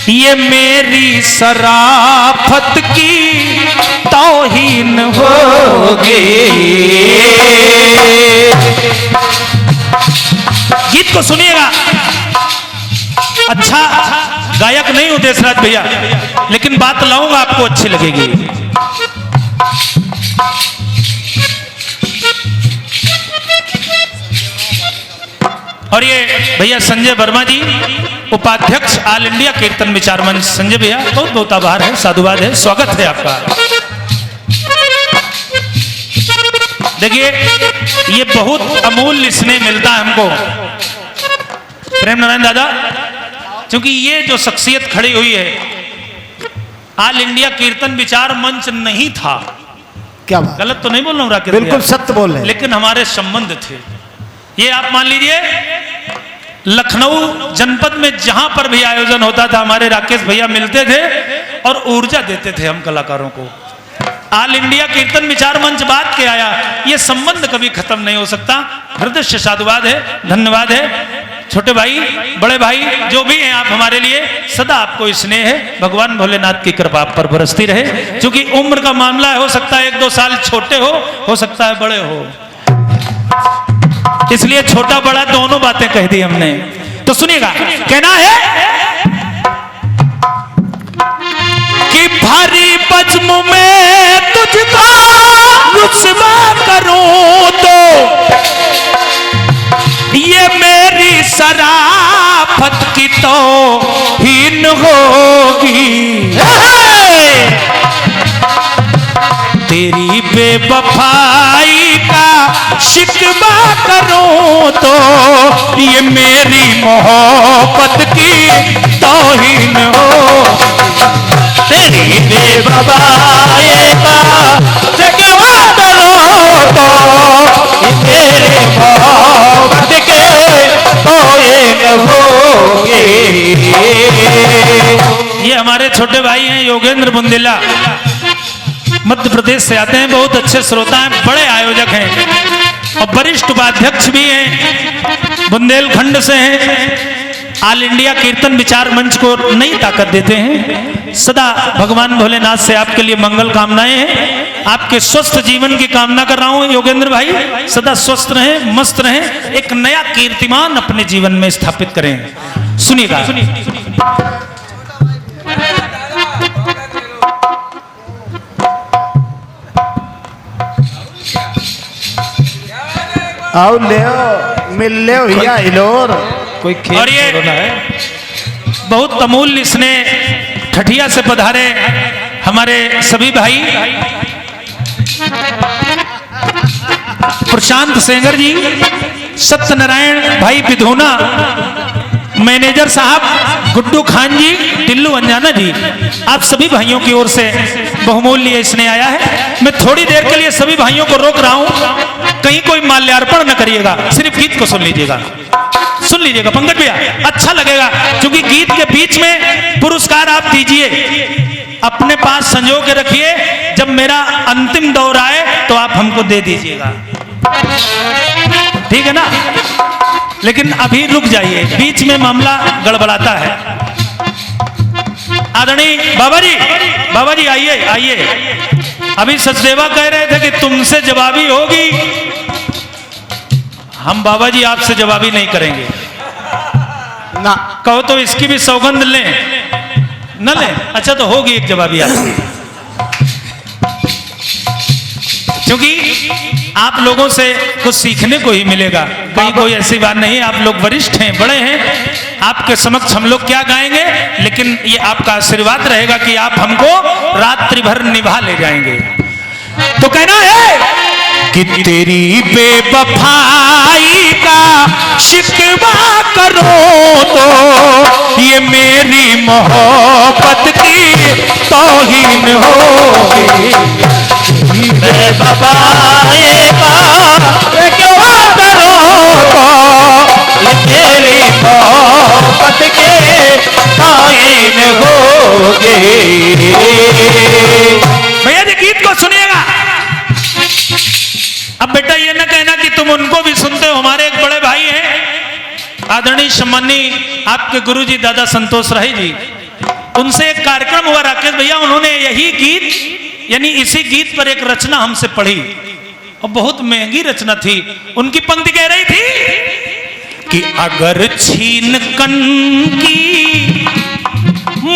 ये मेरी शराफत की तौहीन होगी। गीत को सुनिएगा। अच्छा गायक नहीं हूं देशराज भैया, लेकिन बात लाऊंगा आपको अच्छी लगेगी। और ये भैया संजय वर्मा जी, उपाध्यक्ष ऑल इंडिया कीर्तन विचार मंच। संजय भैया बहुत बहुत आभार है, साधुवाद है, स्वागत है आपका। देखिए ये बहुत अमूल्य स्नेह मिलता है हमको प्रेम नारायण दादा, क्योंकि ये जो शख्सियत खड़ी हुई है, ऑल इंडिया कीर्तन विचार मंच नहीं था। क्या बात, गलत तो नहीं बोल रहा हूं राकेश बिल्कुल भैया? सत्य बोल रहे हैं। लेकिन हमारे संबंध थे। ये आप मान लीजिए लखनऊ जनपद में जहां पर भी आयोजन होता था, हमारे राकेश भैया मिलते थे और ऊर्जा देते थे हम कलाकारों को। ऑल इंडिया कीर्तन विचार मंच बात के आया, ये संबंध कभी खत्म नहीं हो सकता। हृदय से साधुवाद है, धन्यवाद है। छोटे भाई, बड़े भाई जो भी हैं आप हमारे लिए, सदा आपको स्नेह है। भगवान भोलेनाथ की कृपा आप पर बरसती रहे। क्योंकि उम्र का मामला है, हो सकता है 1-2 साल छोटे हो सकता है बड़े हो, इसलिए छोटा बड़ा दोनों बातें कह दी हमने। तो सुनिएगा, कहना है कि भारी बज़्म में तुझको रुस्वा करूं तो ये मेरी शराफत की तौहीन होगी। तेरी बेवफाई का शिकवा करूं तो ये मेरी मोहब्बत की तौहीन हो। तेरी बेवफाई का शिकवा करूं तो ये मेरी मोहब्बत के तौहीन होगी। ये हमारे छोटे भाई हैं योगेंद्र बुंदेला, मध्य प्रदेश से आते हैं, बहुत अच्छे श्रोता हैं, बड़े आयोजक हैं और वरिष्ठ उपाध्यक्ष भी हैं, बुंदेलखंड से हैं। ऑल इंडिया कीर्तन विचार मंच को नई ताकत देते हैं। सदा भगवान भोलेनाथ से आपके लिए मंगल कामनाएं हैं। आपके स्वस्थ जीवन की कामना कर रहा हूं योगेंद्र भाई, सदा स्वस्थ रहें, मस्त रहें, एक नया कीर्तिमान अपने जीवन में स्थापित करें। सुनिएगा। आओ ले मिल ले भैया हिलोर कोई खेल। और ये बहुत अमूल्य स्नेह ठठिया से पधारे हमारे सभी भाई प्रशांत सेंगर जी, सत्यनारायण भाई पिधोना, मैनेजर साहब गुड्डू खान जी, टिल्लू अंजाना जी, आप सभी भाइयों की ओर से बहुमूल्य स्नेह आया है। मैं थोड़ी देर के लिए सभी भाइयों को रोक रहा हूं, कहीं कोई माल्यार्पण न करिएगा, सिर्फ गीत को सुन लीजिएगा, सुन लीजिएगा पंकज भैया, अच्छा लगेगा। क्योंकि गीत के बीच में पुरस्कार आप दीजिए, अपने पास संजो के रखिए, जब मेरा अंतिम दौर आए तो आप हमको दे दीजिएगा, ठीक है ना। लेकिन अभी रुक जाइए, बीच में मामला गड़बड़ाता है। आदरणीय बाबा जी आइए आइए। अभी सचदेवा कह रहे थे कि तुमसे जवाबी होगी, हम बाबा जी आपसे जवाबी नहीं करेंगे ना। कहो तो इसकी भी सौगंध लें न लें? अच्छा तो होगी एक जवाबी आपकी, क्योंकि आप लोगों से कुछ सीखने को ही मिलेगा, कहीं कोई ऐसी बात नहीं। आप लोग वरिष्ठ हैं, बड़े हैं, आपके समक्ष हम लोग क्या गाएंगे, लेकिन ये आपका आशीर्वाद रहेगा कि आप हमको रात्रि भर निभा ले जाएंगे। तो कहना है कि तेरी बेवफाई का शिकवा करो तो ये मेरी मोहब्बत की तौहीन होगी। बेवफाई का शिकवा करो तो ये मेरी मोहब्बत की तौहीन होगी। भैया जी गीत को सुनिएगा। अब बेटा ये ना कहना कि तुम उनको भी सुनते हो, हमारे एक बड़े भाई हैं आदरणीय सम्मानी आपके गुरुजी दादा संतोष राय जी, उनसे एक कार्यक्रम हुआ राकेश भैया, उन्होंने यही गीत यानी इसी गीत पर एक रचना हमसे पढ़ी और बहुत महंगी रचना थी। उनकी पंक्ति कह रही थी कि अगर छीन कन की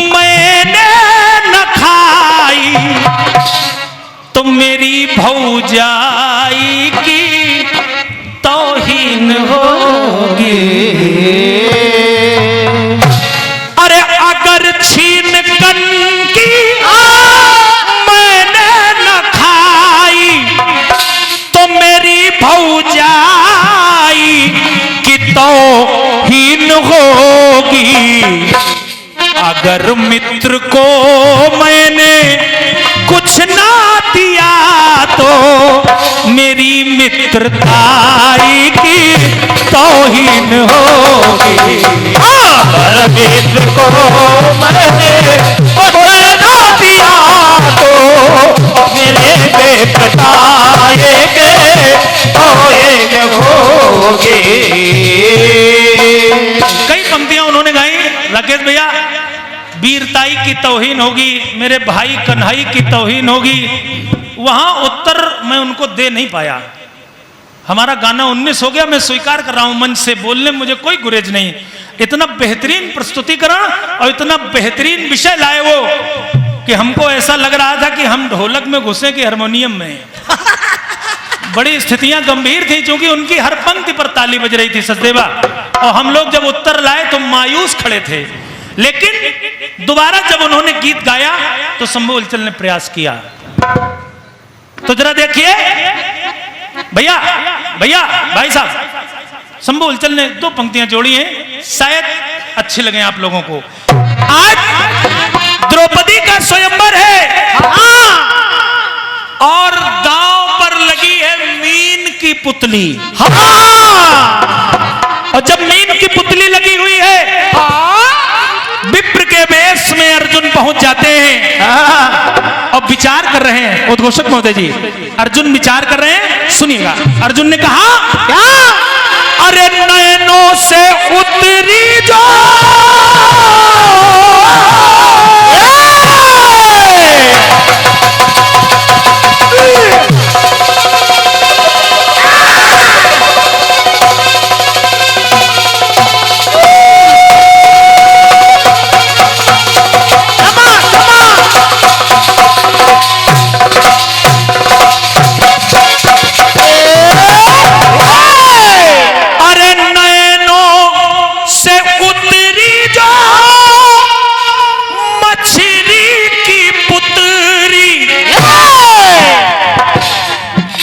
मैंने न खाई तो मेरी भौजाई की तौहीन होगी। अरे अगर छीन कन की मैंने न खाई तो मेरी भौजाई की तौहीन होगी। अगर मित्र को मैंने कुछ ना दिया तो मेरी मित्रताई की तौहीन होगी। अगर मित्र को मैंने कुछ ना दिया तो मेरे मित्रताई की तौहीन होगी। कई पंक्तियां उन्होंने गाई राकेश भैया। वीरताई की तौहीन होगी, मेरे भाई कन्हई की तौहीन होगी। वहां उत्तर मैं उनको दे नहीं पाया, हमारा गाना 19 हो गया, मैं स्वीकार कर रहा हूं, मंच से बोलने में मुझे कोई गुरेज नहीं। इतना बेहतरीन प्रस्तुतिकरण और इतना बेहतरीन विषय लाए वो कि हमको ऐसा लग रहा था कि हम ढोलक में घुसे कि हारमोनियम में। बड़ी स्थितियां गंभीर थी, क्योंकि उनकी हर पंक्ति पर ताली बज रही थी सचदेवा, और हम लोग जब उत्तर लाए तो मायूस खड़े थे। लेकिन दोबारा जब उन्होंने गीत गाया तो शंभू उलचल ने प्रयास किया। तो जरा देखिए भैया भैया भाई साहब, शंभू उलचल ने 2 पंक्तियां जोड़ी हैं, शायद अच्छी लगे आप लोगों को। आज द्रौपदी का स्वयंवर है और दांव पर लगी है मीन की पुतली। और जब मीन की पुतली लगी हुई है, विप्र के वेश में अर्जुन पहुंच जाते हैं और विचार कर रहे हैं। उद्घोषक महोदय जी, अर्जुन विचार कर रहे हैं, सुनिएगा। अर्जुन ने कहा क्या? अरे नयनों से उतरी जो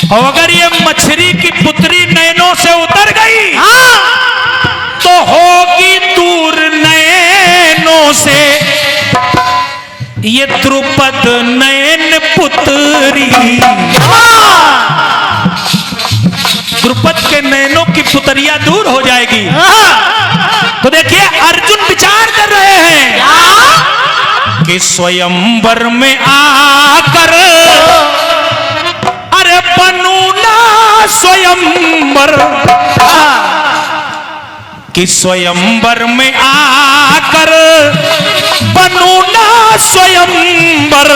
और अगर ये मछली की पुत्री नैनों से उतर गई तो होगी दूर नैनों से ये द्रुपद नयन पुत्री, द्रुपद के नैनों की पुतरिया दूर हो जाएगी। तो देखिए अर्जुन विचार कर रहे हैं कि स्वयंवर में आकर अरे बनू ना स्वयंवर, कि स्वयंवर में आकर बनू ना स्वयंवर,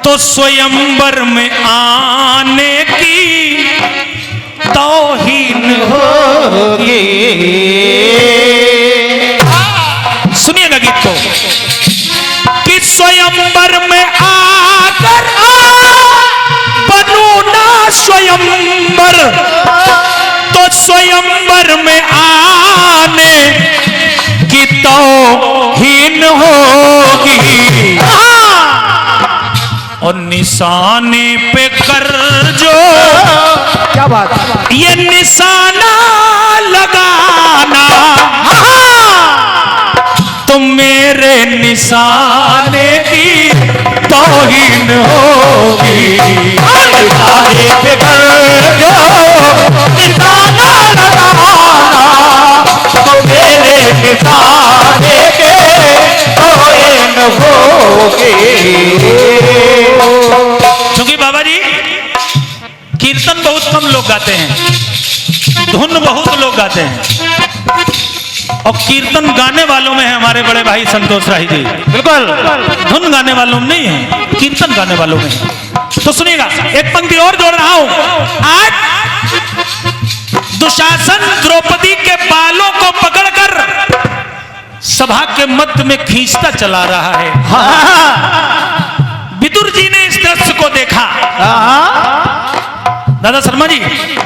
तो स्वयंवर में आने की तौहीन होगी। सुनिएगा गीत को, कि स्वयंवर में आकर बनू ना स्वयंवर, तो स्वयंवर में आने की तौहीन होगी। और निशाने पे कर जो, क्या बात, ये निशाना लगाना, तो मेरे निशाने की तौहीन होगी। निशाने पे कर जो निशाना लगाना, तो मेरे निशाने के तौहीन होगी। क्योंकि बाबा जी कीर्तन बहुत कम लोग गाते हैं, धुन बहुत लोग गाते हैं, और कीर्तन गाने वालों में है हमारे बड़े भाई संतोष राय जी। बिल्कुल, धुन गाने वालों में नहीं है, कीर्तन गाने वालों में। तो सुनिएगा, एक पंक्ति और जोड़ रहा हूं। आज दुशासन द्रौपदी के बालों को पकड़कर सभा के मध्य में खींचता चला रहा है। विदुर जी ने इस दृश्य को देखा। दादा शर्मा जी,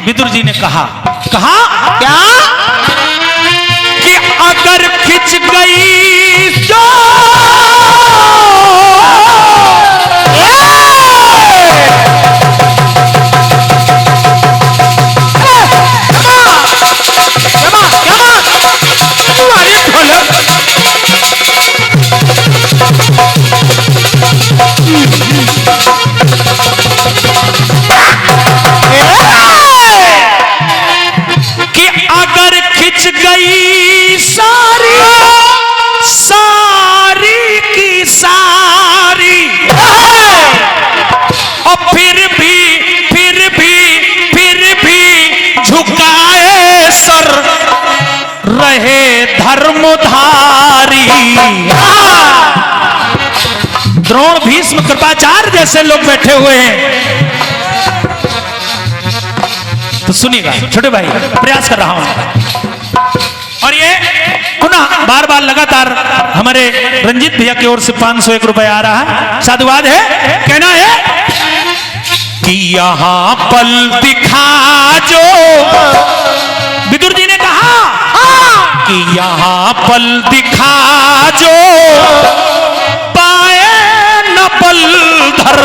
विदुर जी ने कहा क्या, कि अगर खिंच गई तो कि अगर खिंच गई सारी सारी की सारी, और फिर भी झुकाए सर रहे धर्मधारी। द्रोण भीष्म कृपाचार्य जैसे लोग बैठे हुए हैं। तो सुनिएगा छोटे भाई, प्रयास कर रहा हूं, और ये पुनः बार बार लगातार हमारे रंजीत भैया की ओर से 501 रुपए आ रहा है, साधुवाद है। कहना है कि यहां पल दिखा जो, विदुर जी ने कहा कि यहां पल दिखा जो पाए न पल धर,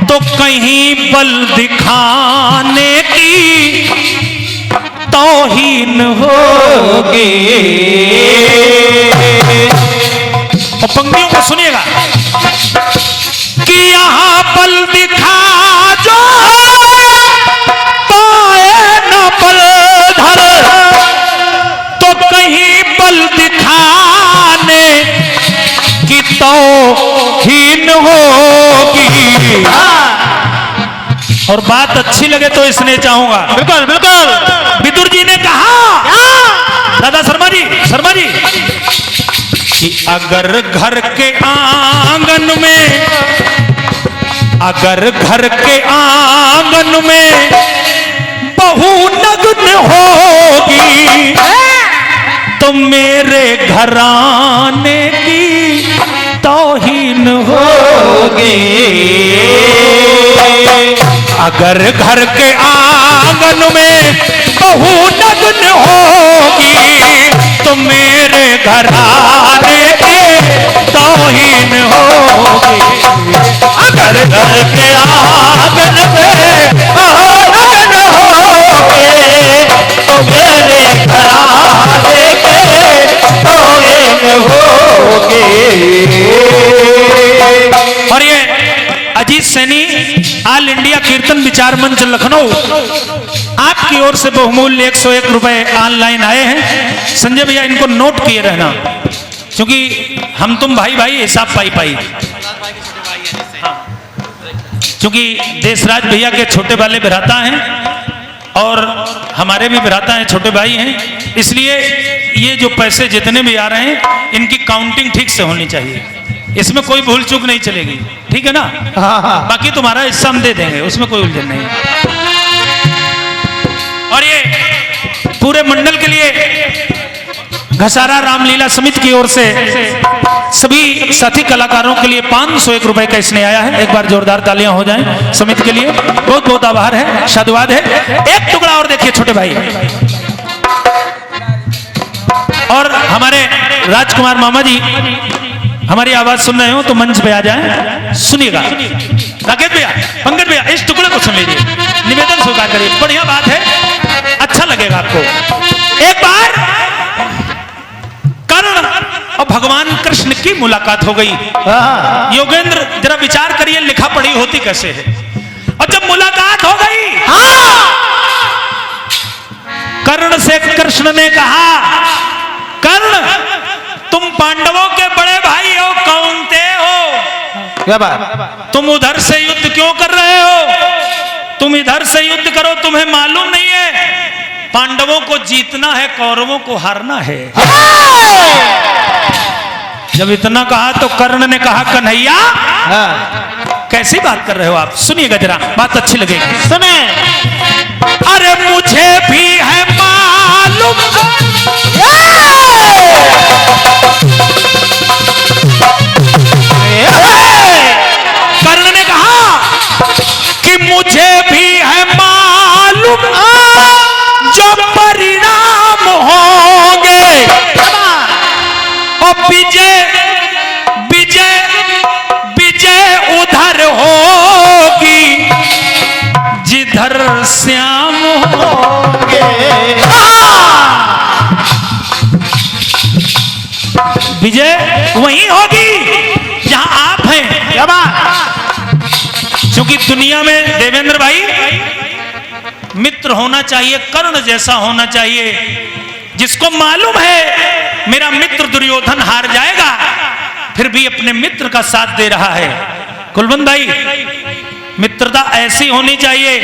तो कहीं बल दिखाने की तौहीन होगी। और पंक्तियों को सुनिएगा, कि यहां बल दिखा जो पाए न बल धर, तो कहीं बल दिखाने की तौहीन होगी। और बात अच्छी लगे तो इसने चाहूंगा। बिल्कुल बिल्कुल, विदुर जी ने कहा, दादा शर्मा जी कि अगर घर के आंगन में बहू नग्न होगी, तो मेरे घराने की तौहीन होगी। अगर घर के आंगन में बहू नग्न होगी, तो मेरे घराने की तौहीन होगी। अगर घर के आंगन में बहू नग्न होगी, तो मेरे घराने की तौहीन होगी। मंच लखनऊ आपकी ओर से बहुमूल्य 101 रुपए ऑनलाइन आए हैं। संजय भैया इनको नोट किए रहना, क्योंकि हम तुम भाई भाई हिसाब पाई पाई, क्योंकि देशराज भैया के छोटे वाले भ्राता हैं और हमारे भी भ्राता हैं, छोटे भाई हैं, इसलिए ये जो पैसे जितने भी आ रहे हैं इनकी काउंटिंग ठीक से होनी चाहिए, इसमें कोई भूल चूक नहीं चलेगी, ठीक है ना? बाकी तुम्हारा हिस्सा हम दे देंगे, उसमें कोई उलझन नहीं। और ये पूरे मंडल के लिए घसारा रामलीला समिति की ओर से सभी साथी कलाकारों के लिए 501 रुपए का इसने आया है। एक बार जोरदार तालियां हो जाएं समिति के लिए, बहुत बहुत आभार है, साधुवाद है। एक टुकड़ा और देखिए छोटे भाई, और हमारे राजकुमार मामा जी हमारी आवाज सुन रहे हो तो मंच पे आ जाएं, सुनिएगा। राकेश भैया, पंकज भैया, इस टुकड़े को सुन लीजिए, निवेदन स्वीकार करिए, बढ़िया बात है, अच्छा लगेगा आपको। एक बार कर्ण और भगवान कृष्ण की मुलाकात हो गई। योगेंद्र जरा विचार करिए, लिखा पढ़ी होती कैसे है। और जब मुलाकात हो गई, कर्ण से कृष्ण ने कहा, कर्ण तुम पांडवों के बड़े भाई हो, कौनते हो, क्या बात? तुम उधर से युद्ध क्यों कर रहे हो? तुम इधर से युद्ध करो, तुम्हें मालूम नहीं है पांडवों को जीतना है, कौरवों को हारना है। जब इतना कहा तो कर्ण ने कहा, कन्हैया कैसी बात कर रहे हो आप? सुनिएगा जरा, बात अच्छी लगेगी, सुने। अरे मुझे भी है मालूम, कर्ण ने कहा कि मुझे भी है मालूम जो परिणाम होंगे, और विजय विजय विजय उधर होगी जिधर श्याम होंगे। विजय वहीं होगी जहां आप हैं, क्योंकि दुनिया में देवेंद्र भाई मित्र होना चाहिए, कर्ण जैसा होना चाहिए, जिसको मालूम है मेरा मित्र दुर्योधन हार जाएगा, फिर भी अपने मित्र का साथ दे रहा है। कुलवंत भाई, मित्रता ऐसी होनी चाहिए।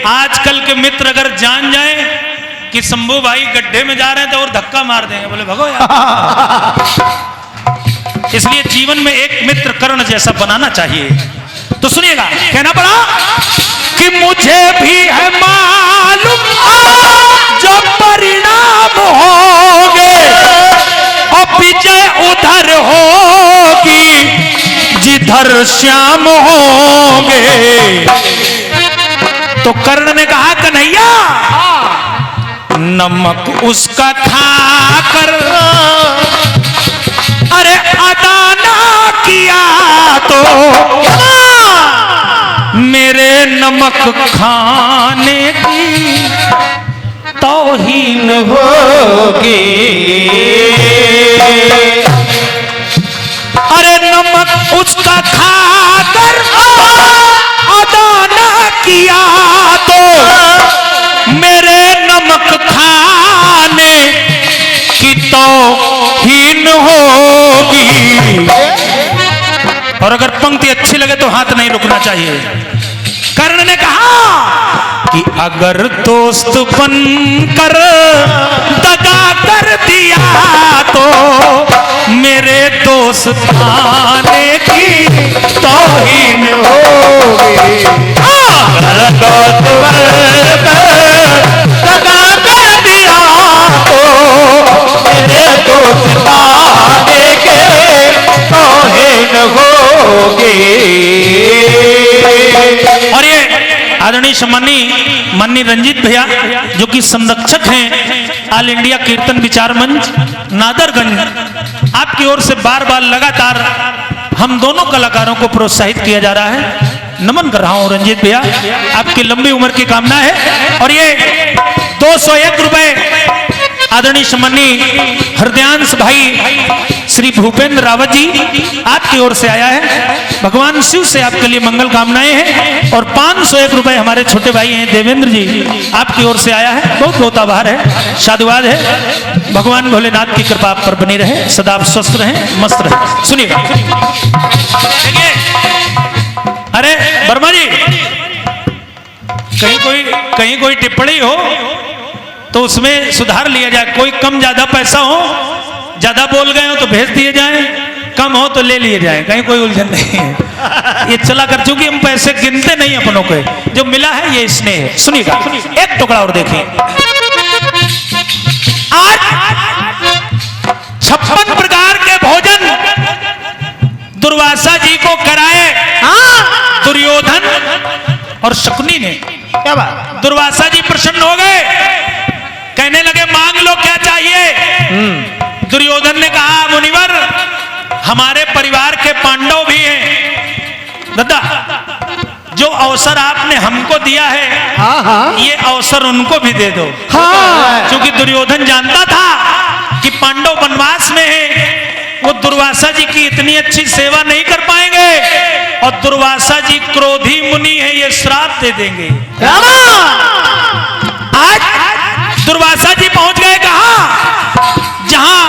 आजकल के मित्र अगर जान जाए कि शंभू भाई गड्ढे में जा रहे हैं तो और धक्का मार देंगे, बोले भगो यार। इसलिए जीवन में एक मित्र कर्ण जैसा बनाना चाहिए। तो सुनिएगा, कहना पड़ा कि मुझे भी है मालूम जो परिणाम होंगे, और विजय उधर होगी जिधर श्याम होंगे। तो कर्ण ने कहा, कन्हैया नमक उसका खाकर अरे अदा ना किया तो मेरे नमक खाने की तौहीन होगी। अरे नमक उसका खाकर अदा ना किया तो मेरे नमक खाने की तौहीन होगी। और अगर पंक्ति अच्छी लगे तो हाथ नहीं रुकना चाहिए। कर्ण ने कहा कि अगर दोस्त बनकर दगा कर दिया तो मेरे दोस्त आने की तौहीन होगी। अगर दोस्त बनकर दगा कर दिया तो मेरे दोस्त आने की तौहीन होगी। और ये आदरणीय सम्मानी रंजीत भैया जो कि संरक्षक हैं ऑल इंडिया कीर्तन विचार मंच नादरगंज, आपकी ओर से बार बार लगातार हम दोनों कलाकारों को प्रोत्साहित किया जा रहा है। नमन कर रहा हूं रंजीत भैया, आपकी लंबी उम्र की कामना है। और ये 201 रुपए आदरणीय सम्मानी हृदयांश भाई श्री श्री भूपेंद्र रावत जी आपकी ओर से आया है। भगवान शिव से आपके लिए मंगल कामनाएं हैं। और 501 रुपए हमारे छोटे भाई हैं देवेंद्र जी आपकी ओर से आया है। बहुत बहुत आभार है, साधुवाद है। भगवान भोलेनाथ की कृपा आप पर बनी रहे, सदा आप स्वस्थ रहें, मस्त रहें। सुनिएगा, देखिए, अरे वर्मा जी, कहीं कोई टिप्पणी हो तो उसमें सुधार लिया जाए। कोई कम ज्यादा पैसा हो, ज्यादा बोल गए हो तो भेज दिए जाए, कम हो तो ले लिए जाए, कहीं कोई उलझन नहीं है। ये चला कर, चूंकि हम पैसे गिनते नहीं अपनों के, जो मिला है ये स्नेह है। सुनिएगा, एक टुकड़ा और देखिए। आज 56 प्रकार के भोजन दुर्वासा जी को कराए दुर्योधन और शकुनी ने। क्या बात? दुर्वासा जी प्रसन्न हो गए, कहने लगे मांग लो क्या चाहिए। दुर्योधन ने कहा मुनिवर, हमारे परिवार के पांडव भी हैं, दादा जो अवसर आपने हमको दिया है ये अवसर उनको भी दे दो। क्योंकि दुर्योधन जानता था कि पांडव वनवास में है, वो दुर्वासा जी की इतनी अच्छी सेवा नहीं कर पाएंगे, और दुर्वासा जी क्रोधी मुनि है, ये श्राप दे देंगे। आज दुर्वासा जी पहुंच गए कहां? जहां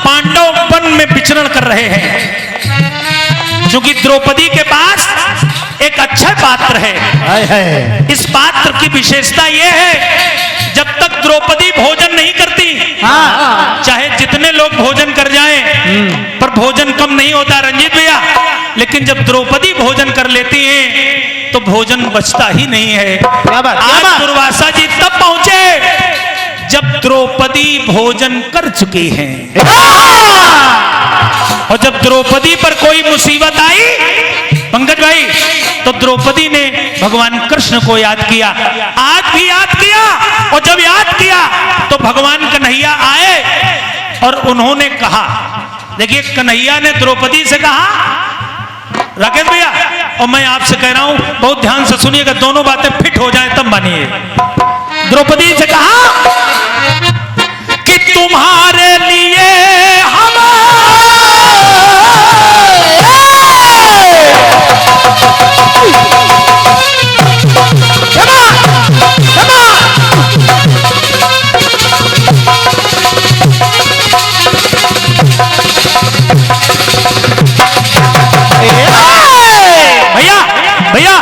पांडव वन में विचरण कर रहे हैं। क्योंकि द्रौपदी के पास एक अच्छा पात्र है। इस पात्र की विशेषता यह है, जब तक द्रौपदी भोजन नहीं करती, चाहे जितने लोग भोजन कर जाएं, पर भोजन कम नहीं होता रंजीत भैया। लेकिन जब द्रौपदी भोजन कर लेती हैं तो भोजन बचता ही नहीं है। आज दुर्वासा जी तब पहुंचे जब द्रौपदी भोजन कर चुकी हैं। और जब द्रौपदी पर कोई मुसीबत आई पंकज भाई, तो द्रौपदी ने भगवान कृष्ण को याद किया। आज भी याद किया, और जब याद किया तो भगवान कन्हैया आए और उन्होंने कहा, देखिए कन्हैया ने द्रौपदी से कहा, राकेश भैया और मैं आपसे कह रहा हूं बहुत ध्यान से सुनिएगा, दोनों बातें फिट हो जाए तब मानिए। द्रौपदी से कहा कि तुम्हारे लिए भैया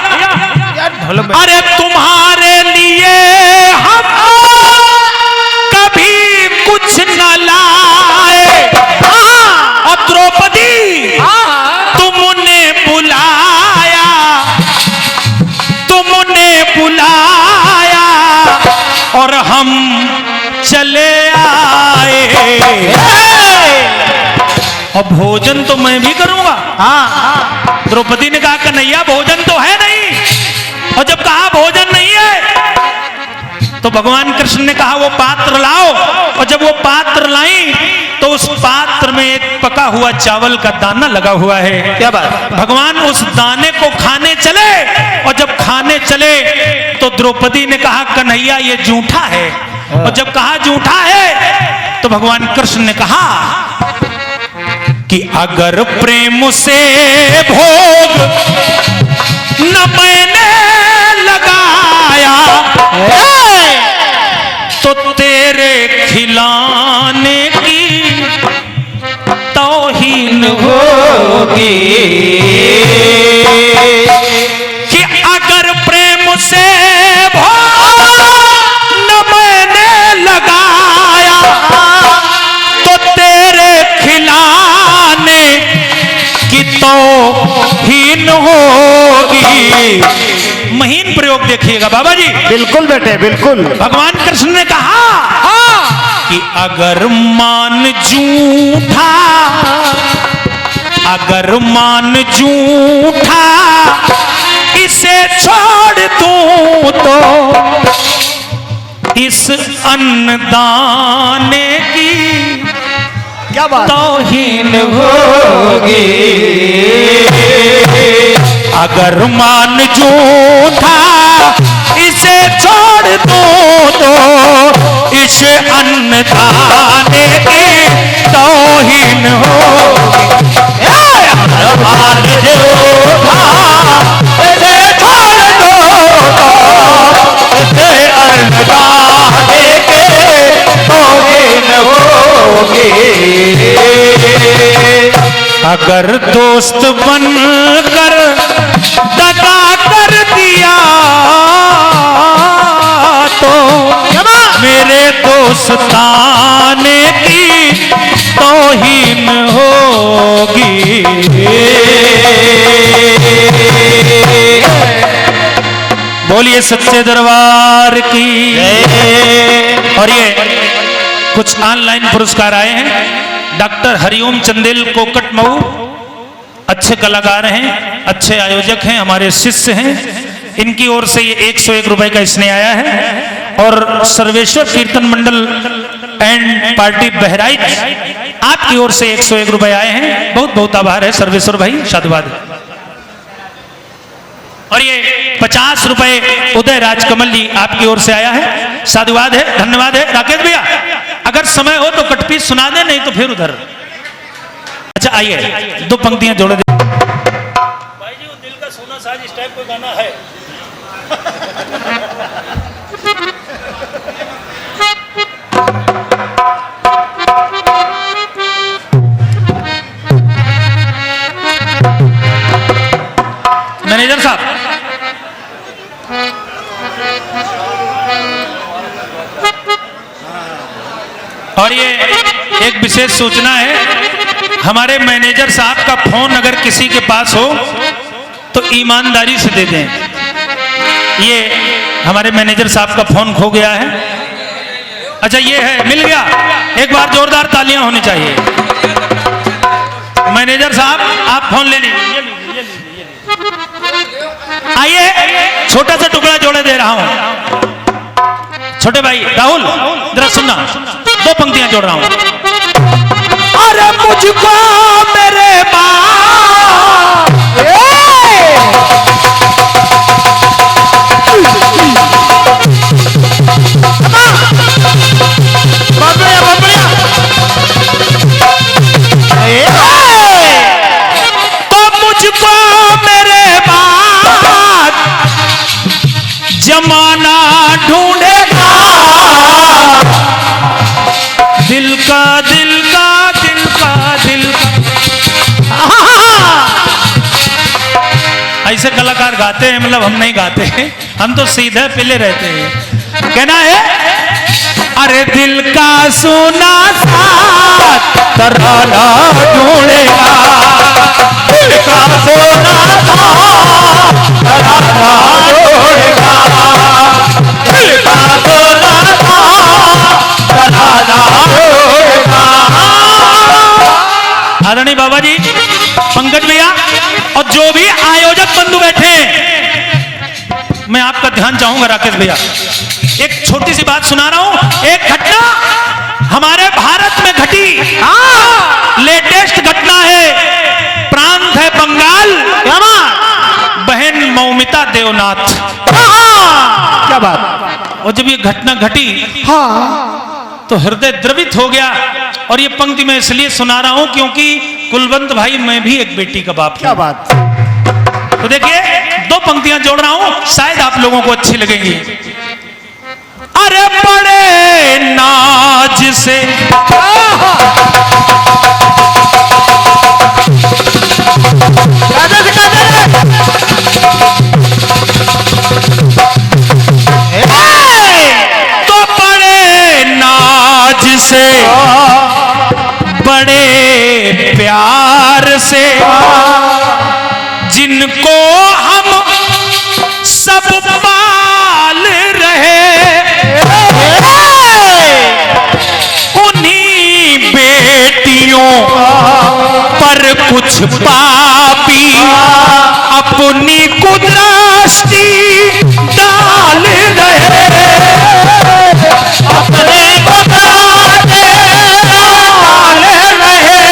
अरे तुम्हारे लिए हम कभी कुछ न लाए। और द्रौपदी तुमने बुलाया और हम चले आए। और भोजन तो मैं भी करूंगा। द्रौपदी ने कहा कन्हैया भोजन तो है नहीं, और जब कहा भोजन नहीं है तो भगवान कृष्ण ने कहा वो पात्र लाओ। और जब वो पात्र लाई तो उस पात्र में एक पका हुआ चावल का दाना लगा हुआ है। क्या बात? भगवान उस दाने को खाने चले, और जब खाने चले तो द्रौपदी ने कहा कन्हैया ये जूठा है। और जब कहा जूठा है तो भगवान कृष्ण ने कहा कि अगर प्रेम से भोग न मैंने लगाया तो तेरे खिलाने की तौहीन होगी। कि अगर प्रेम से भोग न मैंने लगाया तो तेरे खिलाने की तौहीन होगी। महीन प्रयोग देखिएगा बाबा जी। बिल्कुल बेटे बिल्कुल। भगवान कृष्ण ने कहा कि अगर मान जूठा इसे छोड़ दूं तो इस अन्नदाने की क्या बात? तौहीन होगी। अगर मान जूठा इसे छोड़ दो तो इस अन्नदाने की तौहीन हो। अगर दोस्त बनकर दगा कर दिया तो मेरे दोस्ताने की तौहीन होगी। बोलिए सच्चे दरबार की। और ये कुछ ऑनलाइन पुरस्कार आए हैं। डॉक्टर हरिओम चंदेल कोकट मऊ अच्छे कलाकार हैं, अच्छे आयोजक हैं, हमारे शिष्य हैं। इनकी ओर से ये 101 रुपए का स्नेह आया है। और सर्वेश्वर कीर्तन मंडल एंड पार्टी बहराइच आपकी ओर से 101 रुपए आए हैं। बहुत बहुत आभार है सर्वेश्वर भाई, साधुवाद। और ये 50 रुपए उदय राजकमल जी आपकी ओर से आया है, साधुवाद है, धन्यवाद है। राकेश भैया अगर समय हो तो कटपीस सुना दे, नहीं तो फिर उधर। अच्छा आइए 2 पंक्तियां जोड़ दे। भाई जी वो दिल का सोना साज इस टाइप कोई गाना है? मैनेजर साहब और ये एक विशेष सूचना है, हमारे मैनेजर साहब का फोन अगर किसी के पास हो तो ईमानदारी से दे दें। ये हमारे मैनेजर साहब का फोन खो गया है। अच्छा ये है, मिल गया। एक बार जोरदार तालियां होनी चाहिए। मैनेजर साहब आप फोन ले लीजिए। आइए छोटा सा टुकड़ा जोड़े दे रहा हूं। छोटे भाई राहुल जरा सुनना, 2 पंक्तियां जोड़ रहा हूं। अरे मुझको मेरे तो मुझको मेरे बाद जमाना ढूंढेगा। दिल का दिल का दिल का दिल का। ऐसे कलाकार गाते हैं, मतलब हम नहीं गाते हैं, हम तो सीधे पिले रहते हैं। कहना है अरे दिल का सोना साथ तराना ढूंढेगा। दिल का सोना साथ तराना ढूंढेगा। दिल का सोना साथ तराना ढूंढेगा। आदरणीय बाबा जी, पंकज भैया और जो भी आयोजक बंधु बैठे हैं, मैं आपका ध्यान चाहूंगा। राकेश भैया एक छोटी सी बात सुना रहा हूं। एक घटना हमारे भारत में घटी, लेटेस्ट घटना है। प्रांत है बंगाल, बहन मौमिता देवनाथ। क्या बात। और जब ये घटना घटी तो हृदय द्रवित हो गया। और ये पंक्ति मैं इसलिए सुना रहा हूं क्योंकि कुलवंत भाई मैं भी एक बेटी का बाप हूं। क्या बात। तो देखिए 2 पंक्तियां जोड़ रहा हूं, शायद आप लोगों को अच्छी लगेंगी। अरे बड़े नाज से तो बड़े नाज से बड़े प्यार से जिनको हम सब पाल रहे, उन्हीं बेटियों पर कुछ पापी अपनी कुदृष्टि डाल रहे। अपनी कुदृष्टि डाल रहे।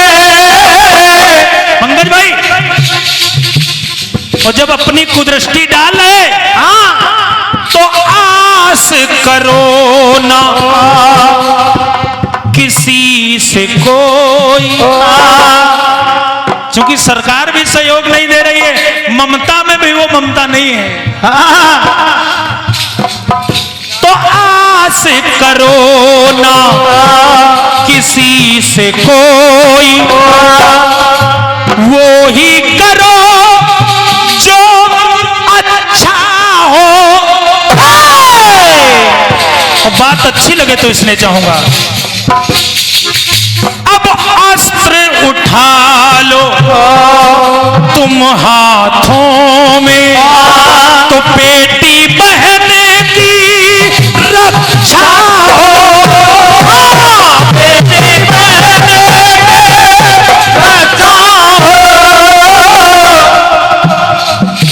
पंकज भाई, और जब अपनी कुदृष्टि डाले तो आस करो ना किसी से कोई। क्योंकि सरकार भी सहयोग नहीं दे रही है, ममता में भी वो ममता नहीं है। तो आस करो ना किसी से कोई, अच्छी लगे तो इसने चाहूंगा। अब अस्त्र उठा लो तुम हाथों में, तो बेटी बहने की रक्षा हो। बेटी बहने की रक्षा हो।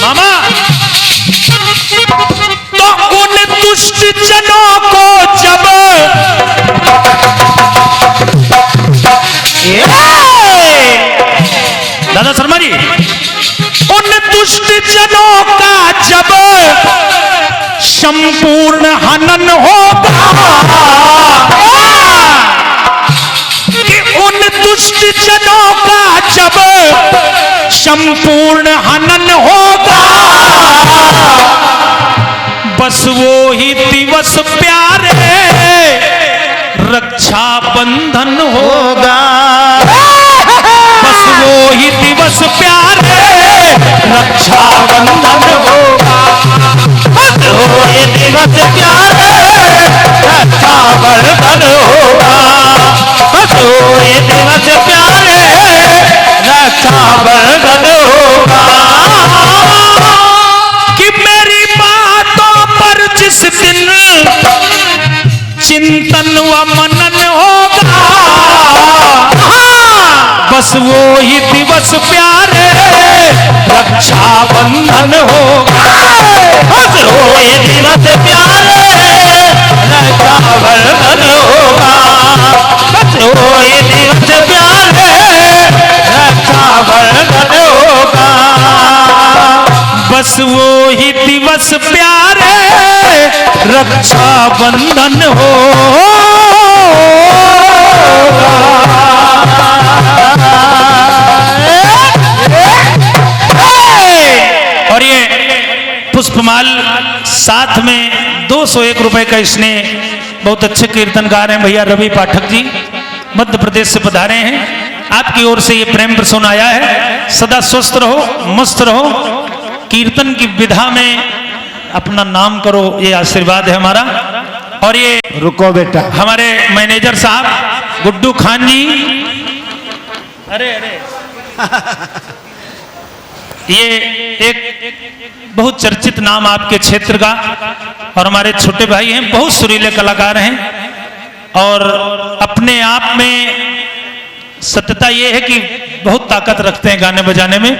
मामा, तो उन दुष्ट जनों को जब दादा शर्मा जी, उन दुष्ट जनों का जब संपूर्ण हनन होगा, कि उन दुष्ट जनों का जब संपूर्ण हनन होगा, बस वो ही दिवस प्यारे रक्षा बंधन होगा। बस वो ही दिवस प्यारे रक्षा बंधन होगा। बस वो ही दिवस प्यारे रक्षा बंधन होगा। बस वो ही दिवस प्यारे रक्षा बंधन होगा। कि मेरी बातों पर जिस दिन चिंतन व मनन होगा, बस वो ही दिवस प्यारे रक्षा बंधन होगा। बस वो ही दिवस प्यारे रक्षा बंधन होगा। बस वो ही दिवस प्यारे रक्षा बंधन होगा। बस वो ही दिवस प्यारे रक्षा बंधन होगा। और ये पुष्पमाल साथ में 201 रुपए का इसने बहुत अच्छे कीर्तनकार हैं भैया रवि पाठक जी, मध्य प्रदेश से पधारे हैं। आपकी ओर से ये प्रेम प्रसून आया है। सदा स्वस्थ रहो, मस्त रहो, कीर्तन की विधा में अपना नाम करो, ये आशीर्वाद है हमारा। और ये रुको बेटा, हमारे मैनेजर साहब गुड्डू खान जी, अरे ये एक बहुत चर्चित नाम आपके क्षेत्र का, और हमारे छोटे भाई हैं, बहुत सुरीले कलाकार हैं, और अपने आप में सत्यता ये है कि बहुत ताकत रखते हैं गाने बजाने में।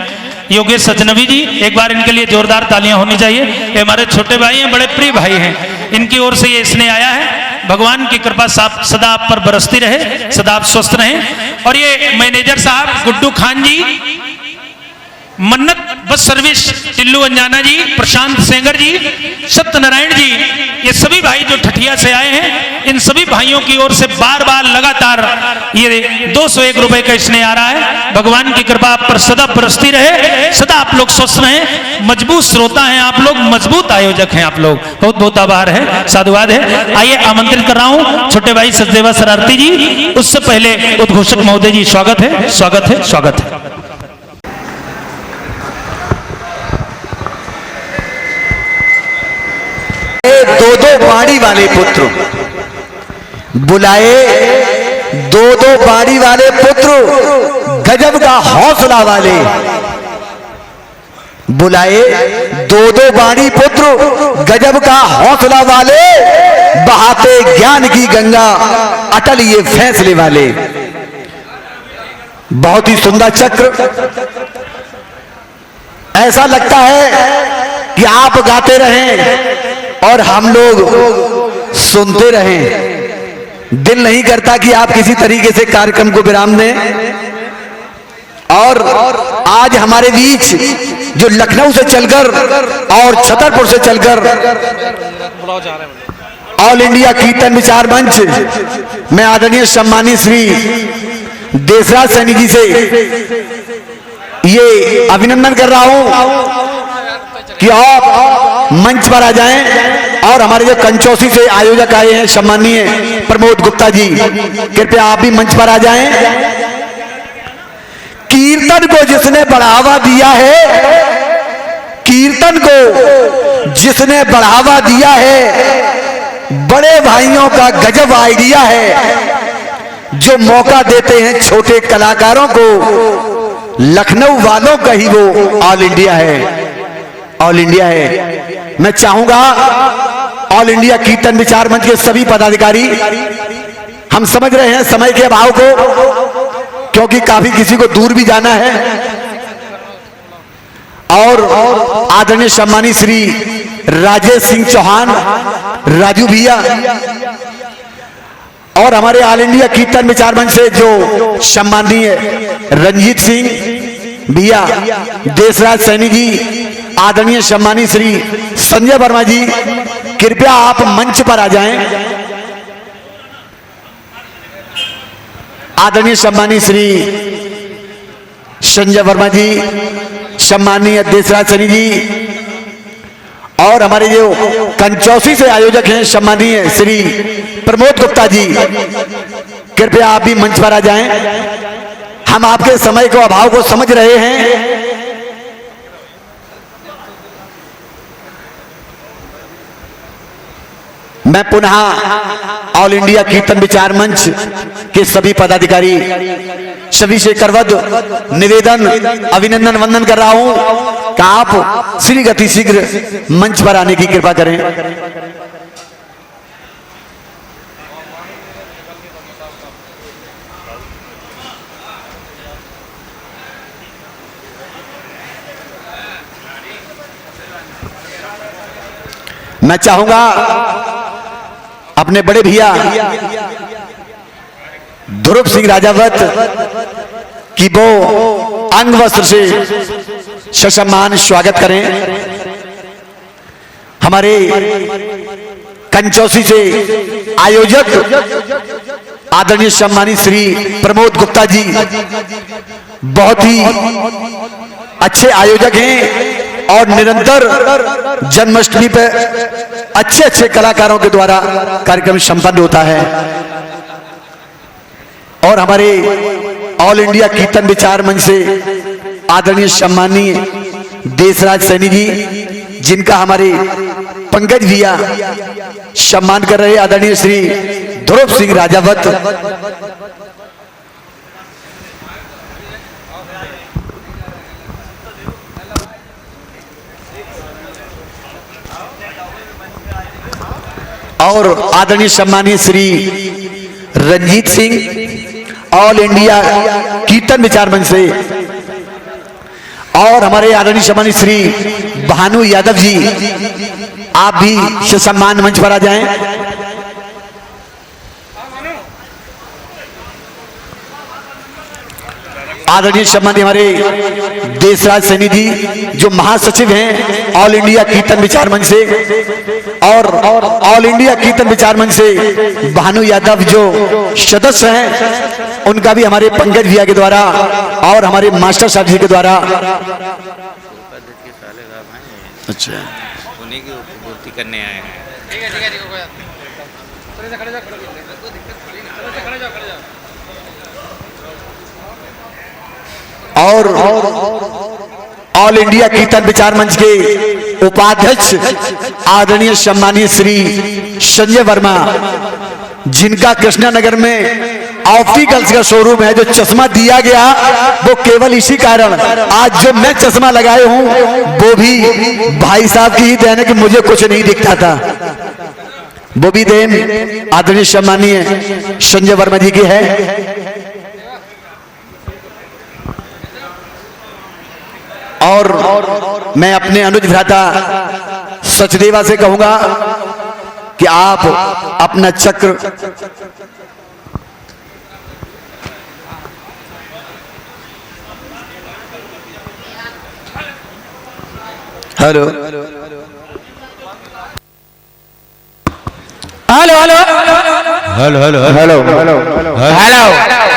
योगेश सजनवी जी, एक बार इनके लिए जोरदार तालियां होनी चाहिए। ये हमारे छोटे भाई हैं, बड़े प्रिय भाई हैं, इनकी ओर से ये स्नेह आया है। भगवान की कृपा सदा आप पर बरसती रहे, सदा आप स्वस्थ रहें। और ये मैनेजर साहब गुड्डू खान जी, मन्नत बस सर्विस टिल्लू अंजाना जी, प्रशांत सेंगर जी, सत्यनारायण जी, ये सभी भाई जो ठठिया से आए हैं, इन सभी भाइयों की ओर से बार बार लगातार ये 201 रुपए का स्नेह आ रहा है। भगवान की कृपा आप पर सदा बरसती रहे, सदा आप लोग स्वस्थ रहें। मजबूत श्रोता हैं आप लोग, मजबूत आयोजक हैं आप लोग, बहुत बहुत आभार है, साधुवाद है। आइए आमंत्रित कर रहा हूं छोटे भाई सचदेवा शरारती जी। उससे पहले उद्घोषक महोदय जी, स्वागत है, स्वागत है, स्वागत है। दो दो बाड़ी वाले पुत्र बुलाए, दो दो बाड़ी वाले पुत्र गजब का हौसला वाले बुलाए, दो दो बाड़ी पुत्र गजब का हौसला वाले, बहाते ज्ञान की गंगा अटल ये फैसले वाले। बहुत ही सुंदर चक्र, ऐसा लगता है कि आप गाते रहें और हम लोग सुनते रहें। दिल नहीं करता कि आप किसी तरीके से कार्यक्रम को विराम दें। और आज हमारे बीच जो लखनऊ से चलकर और छतरपुर से चलकर ऑल इंडिया कीर्तन विचार मंच में आदरणीय सम्मानित श्री देशराज सैनी जी से ये अभिनंदन कर रहा हूं कि आप मंच पर आ जाएं। और हमारे जो कंचौसी से आयोजक आए हैं सम्मानीय प्रमोद गुप्ता जी, कृपया आप भी मंच पर आ जाएं। कीर्तन को जिसने बढ़ावा दिया है, कीर्तन को जिसने बढ़ावा दिया है, बड़े भाइयों का गजब आइडिया है जो मौका देते हैं छोटे कलाकारों को। लखनऊ वालों का ही वो ऑल इंडिया है, ऑल इंडिया है। मैं चाहूंगा ऑल इंडिया कीर्तन विचार मंच के सभी पदाधिकारी, हम समझ रहे हैं समय के अभाव को, क्योंकि काफी किसी को दूर भी जाना है, और आदरणीय सम्मानी श्री राजेश सिंह चौहान, राजू भैया, और हमारे ऑल इंडिया कीर्तन विचार मंच से जो सम्माननीय रंजीत सिंह भैया, देशराज सैनी जी, आदरणीय सम्मानी श्री संजय वर्मा जी, कृपया आप मंच पर आ जाएं। आदरणीय सम्मानी श्री संजय वर्मा जी, सम्मानीय देशराज सैनी जी, और हमारे जो कंचौसी से आयोजक हैं सम्मानीय श्री प्रमोद गुप्ता जी, कृपया आप भी मंच पर आ जाएं। हम आपके समय को अभाव को समझ रहे हैं। मैं पुनः ऑल इंडिया कीर्तन विचार मंच के सभी पदाधिकारी, सभी से करवद निवेदन, अभिनंदन, वंदन कर रहा हूं कि आप शीघ्र शीघ्र मंच पर आने की कृपा करें। मैं चाहूंगा अपने बड़े भैया ध्रुव सिंह राजावत की वो अंग वस्त्र से ससम्मान स्वागत करें। हमारे कंचौसी से आयोजक आदरणीय सम्मानित श्री प्रमोद गुप्ता जी बहुत ही अच्छे आयोजक हैं और निरंतर जन्माष्टमी पे अच्छे अच्छे कलाकारों के द्वारा कार्यक्रम संपन्न होता है। और हमारे ऑल इंडिया कीर्तन विचार मंच से आदरणीय सम्मानीय देशराज सैनी जी, जिनका हमारे पंकज भैया सम्मान कर रहे आदरणीय श्री ध्रुव सिंह राजावत, और आदरणीय सम्मानीय श्री रंजीत सिंह ऑल इंडिया कीर्तन विचार मंच से, और हमारे आदरणीय सम्मानीय श्री भानु यादव जी, आप भी सम्मान मंच पर आ जाएं। आदरणीय सम्मानीय हमारे देशराज सैनी जी जो महासचिव हैं ऑल इंडिया कीर्तन विचार मंच से, और ऑल इंडिया कीर्तन विचार मंच से भानु यादव जो सदस्य हैं, उनका भी हमारे पंकज भैया के द्वारा और हमारे मास्टर साहब जी के द्वारा अच्छा उन्हीं की पूर्ति करने आए हैं। और ऑल इंडिया कीर्तन विचार मंच के उपाध्यक्ष आदरणीय सम्मानीय श्री संजय वर्मा, जिनका कृष्णानगर में ऑप्टिकल्स का शोरूम है, जो चश्मा दिया गया वो केवल इसी कारण, आज जो मैं चश्मा लगाए हूं वो भी भाई साहब की ही देन है कि मुझे कुछ नहीं दिखता था, वो भी देन आदरणीय सम्मानीय संजय वर्मा जी की है। और मैं अपने अनुज भ्राता सचदेवा से कहूंगा कि आप अपना चक्र hello hello hello hello hello hello hello hello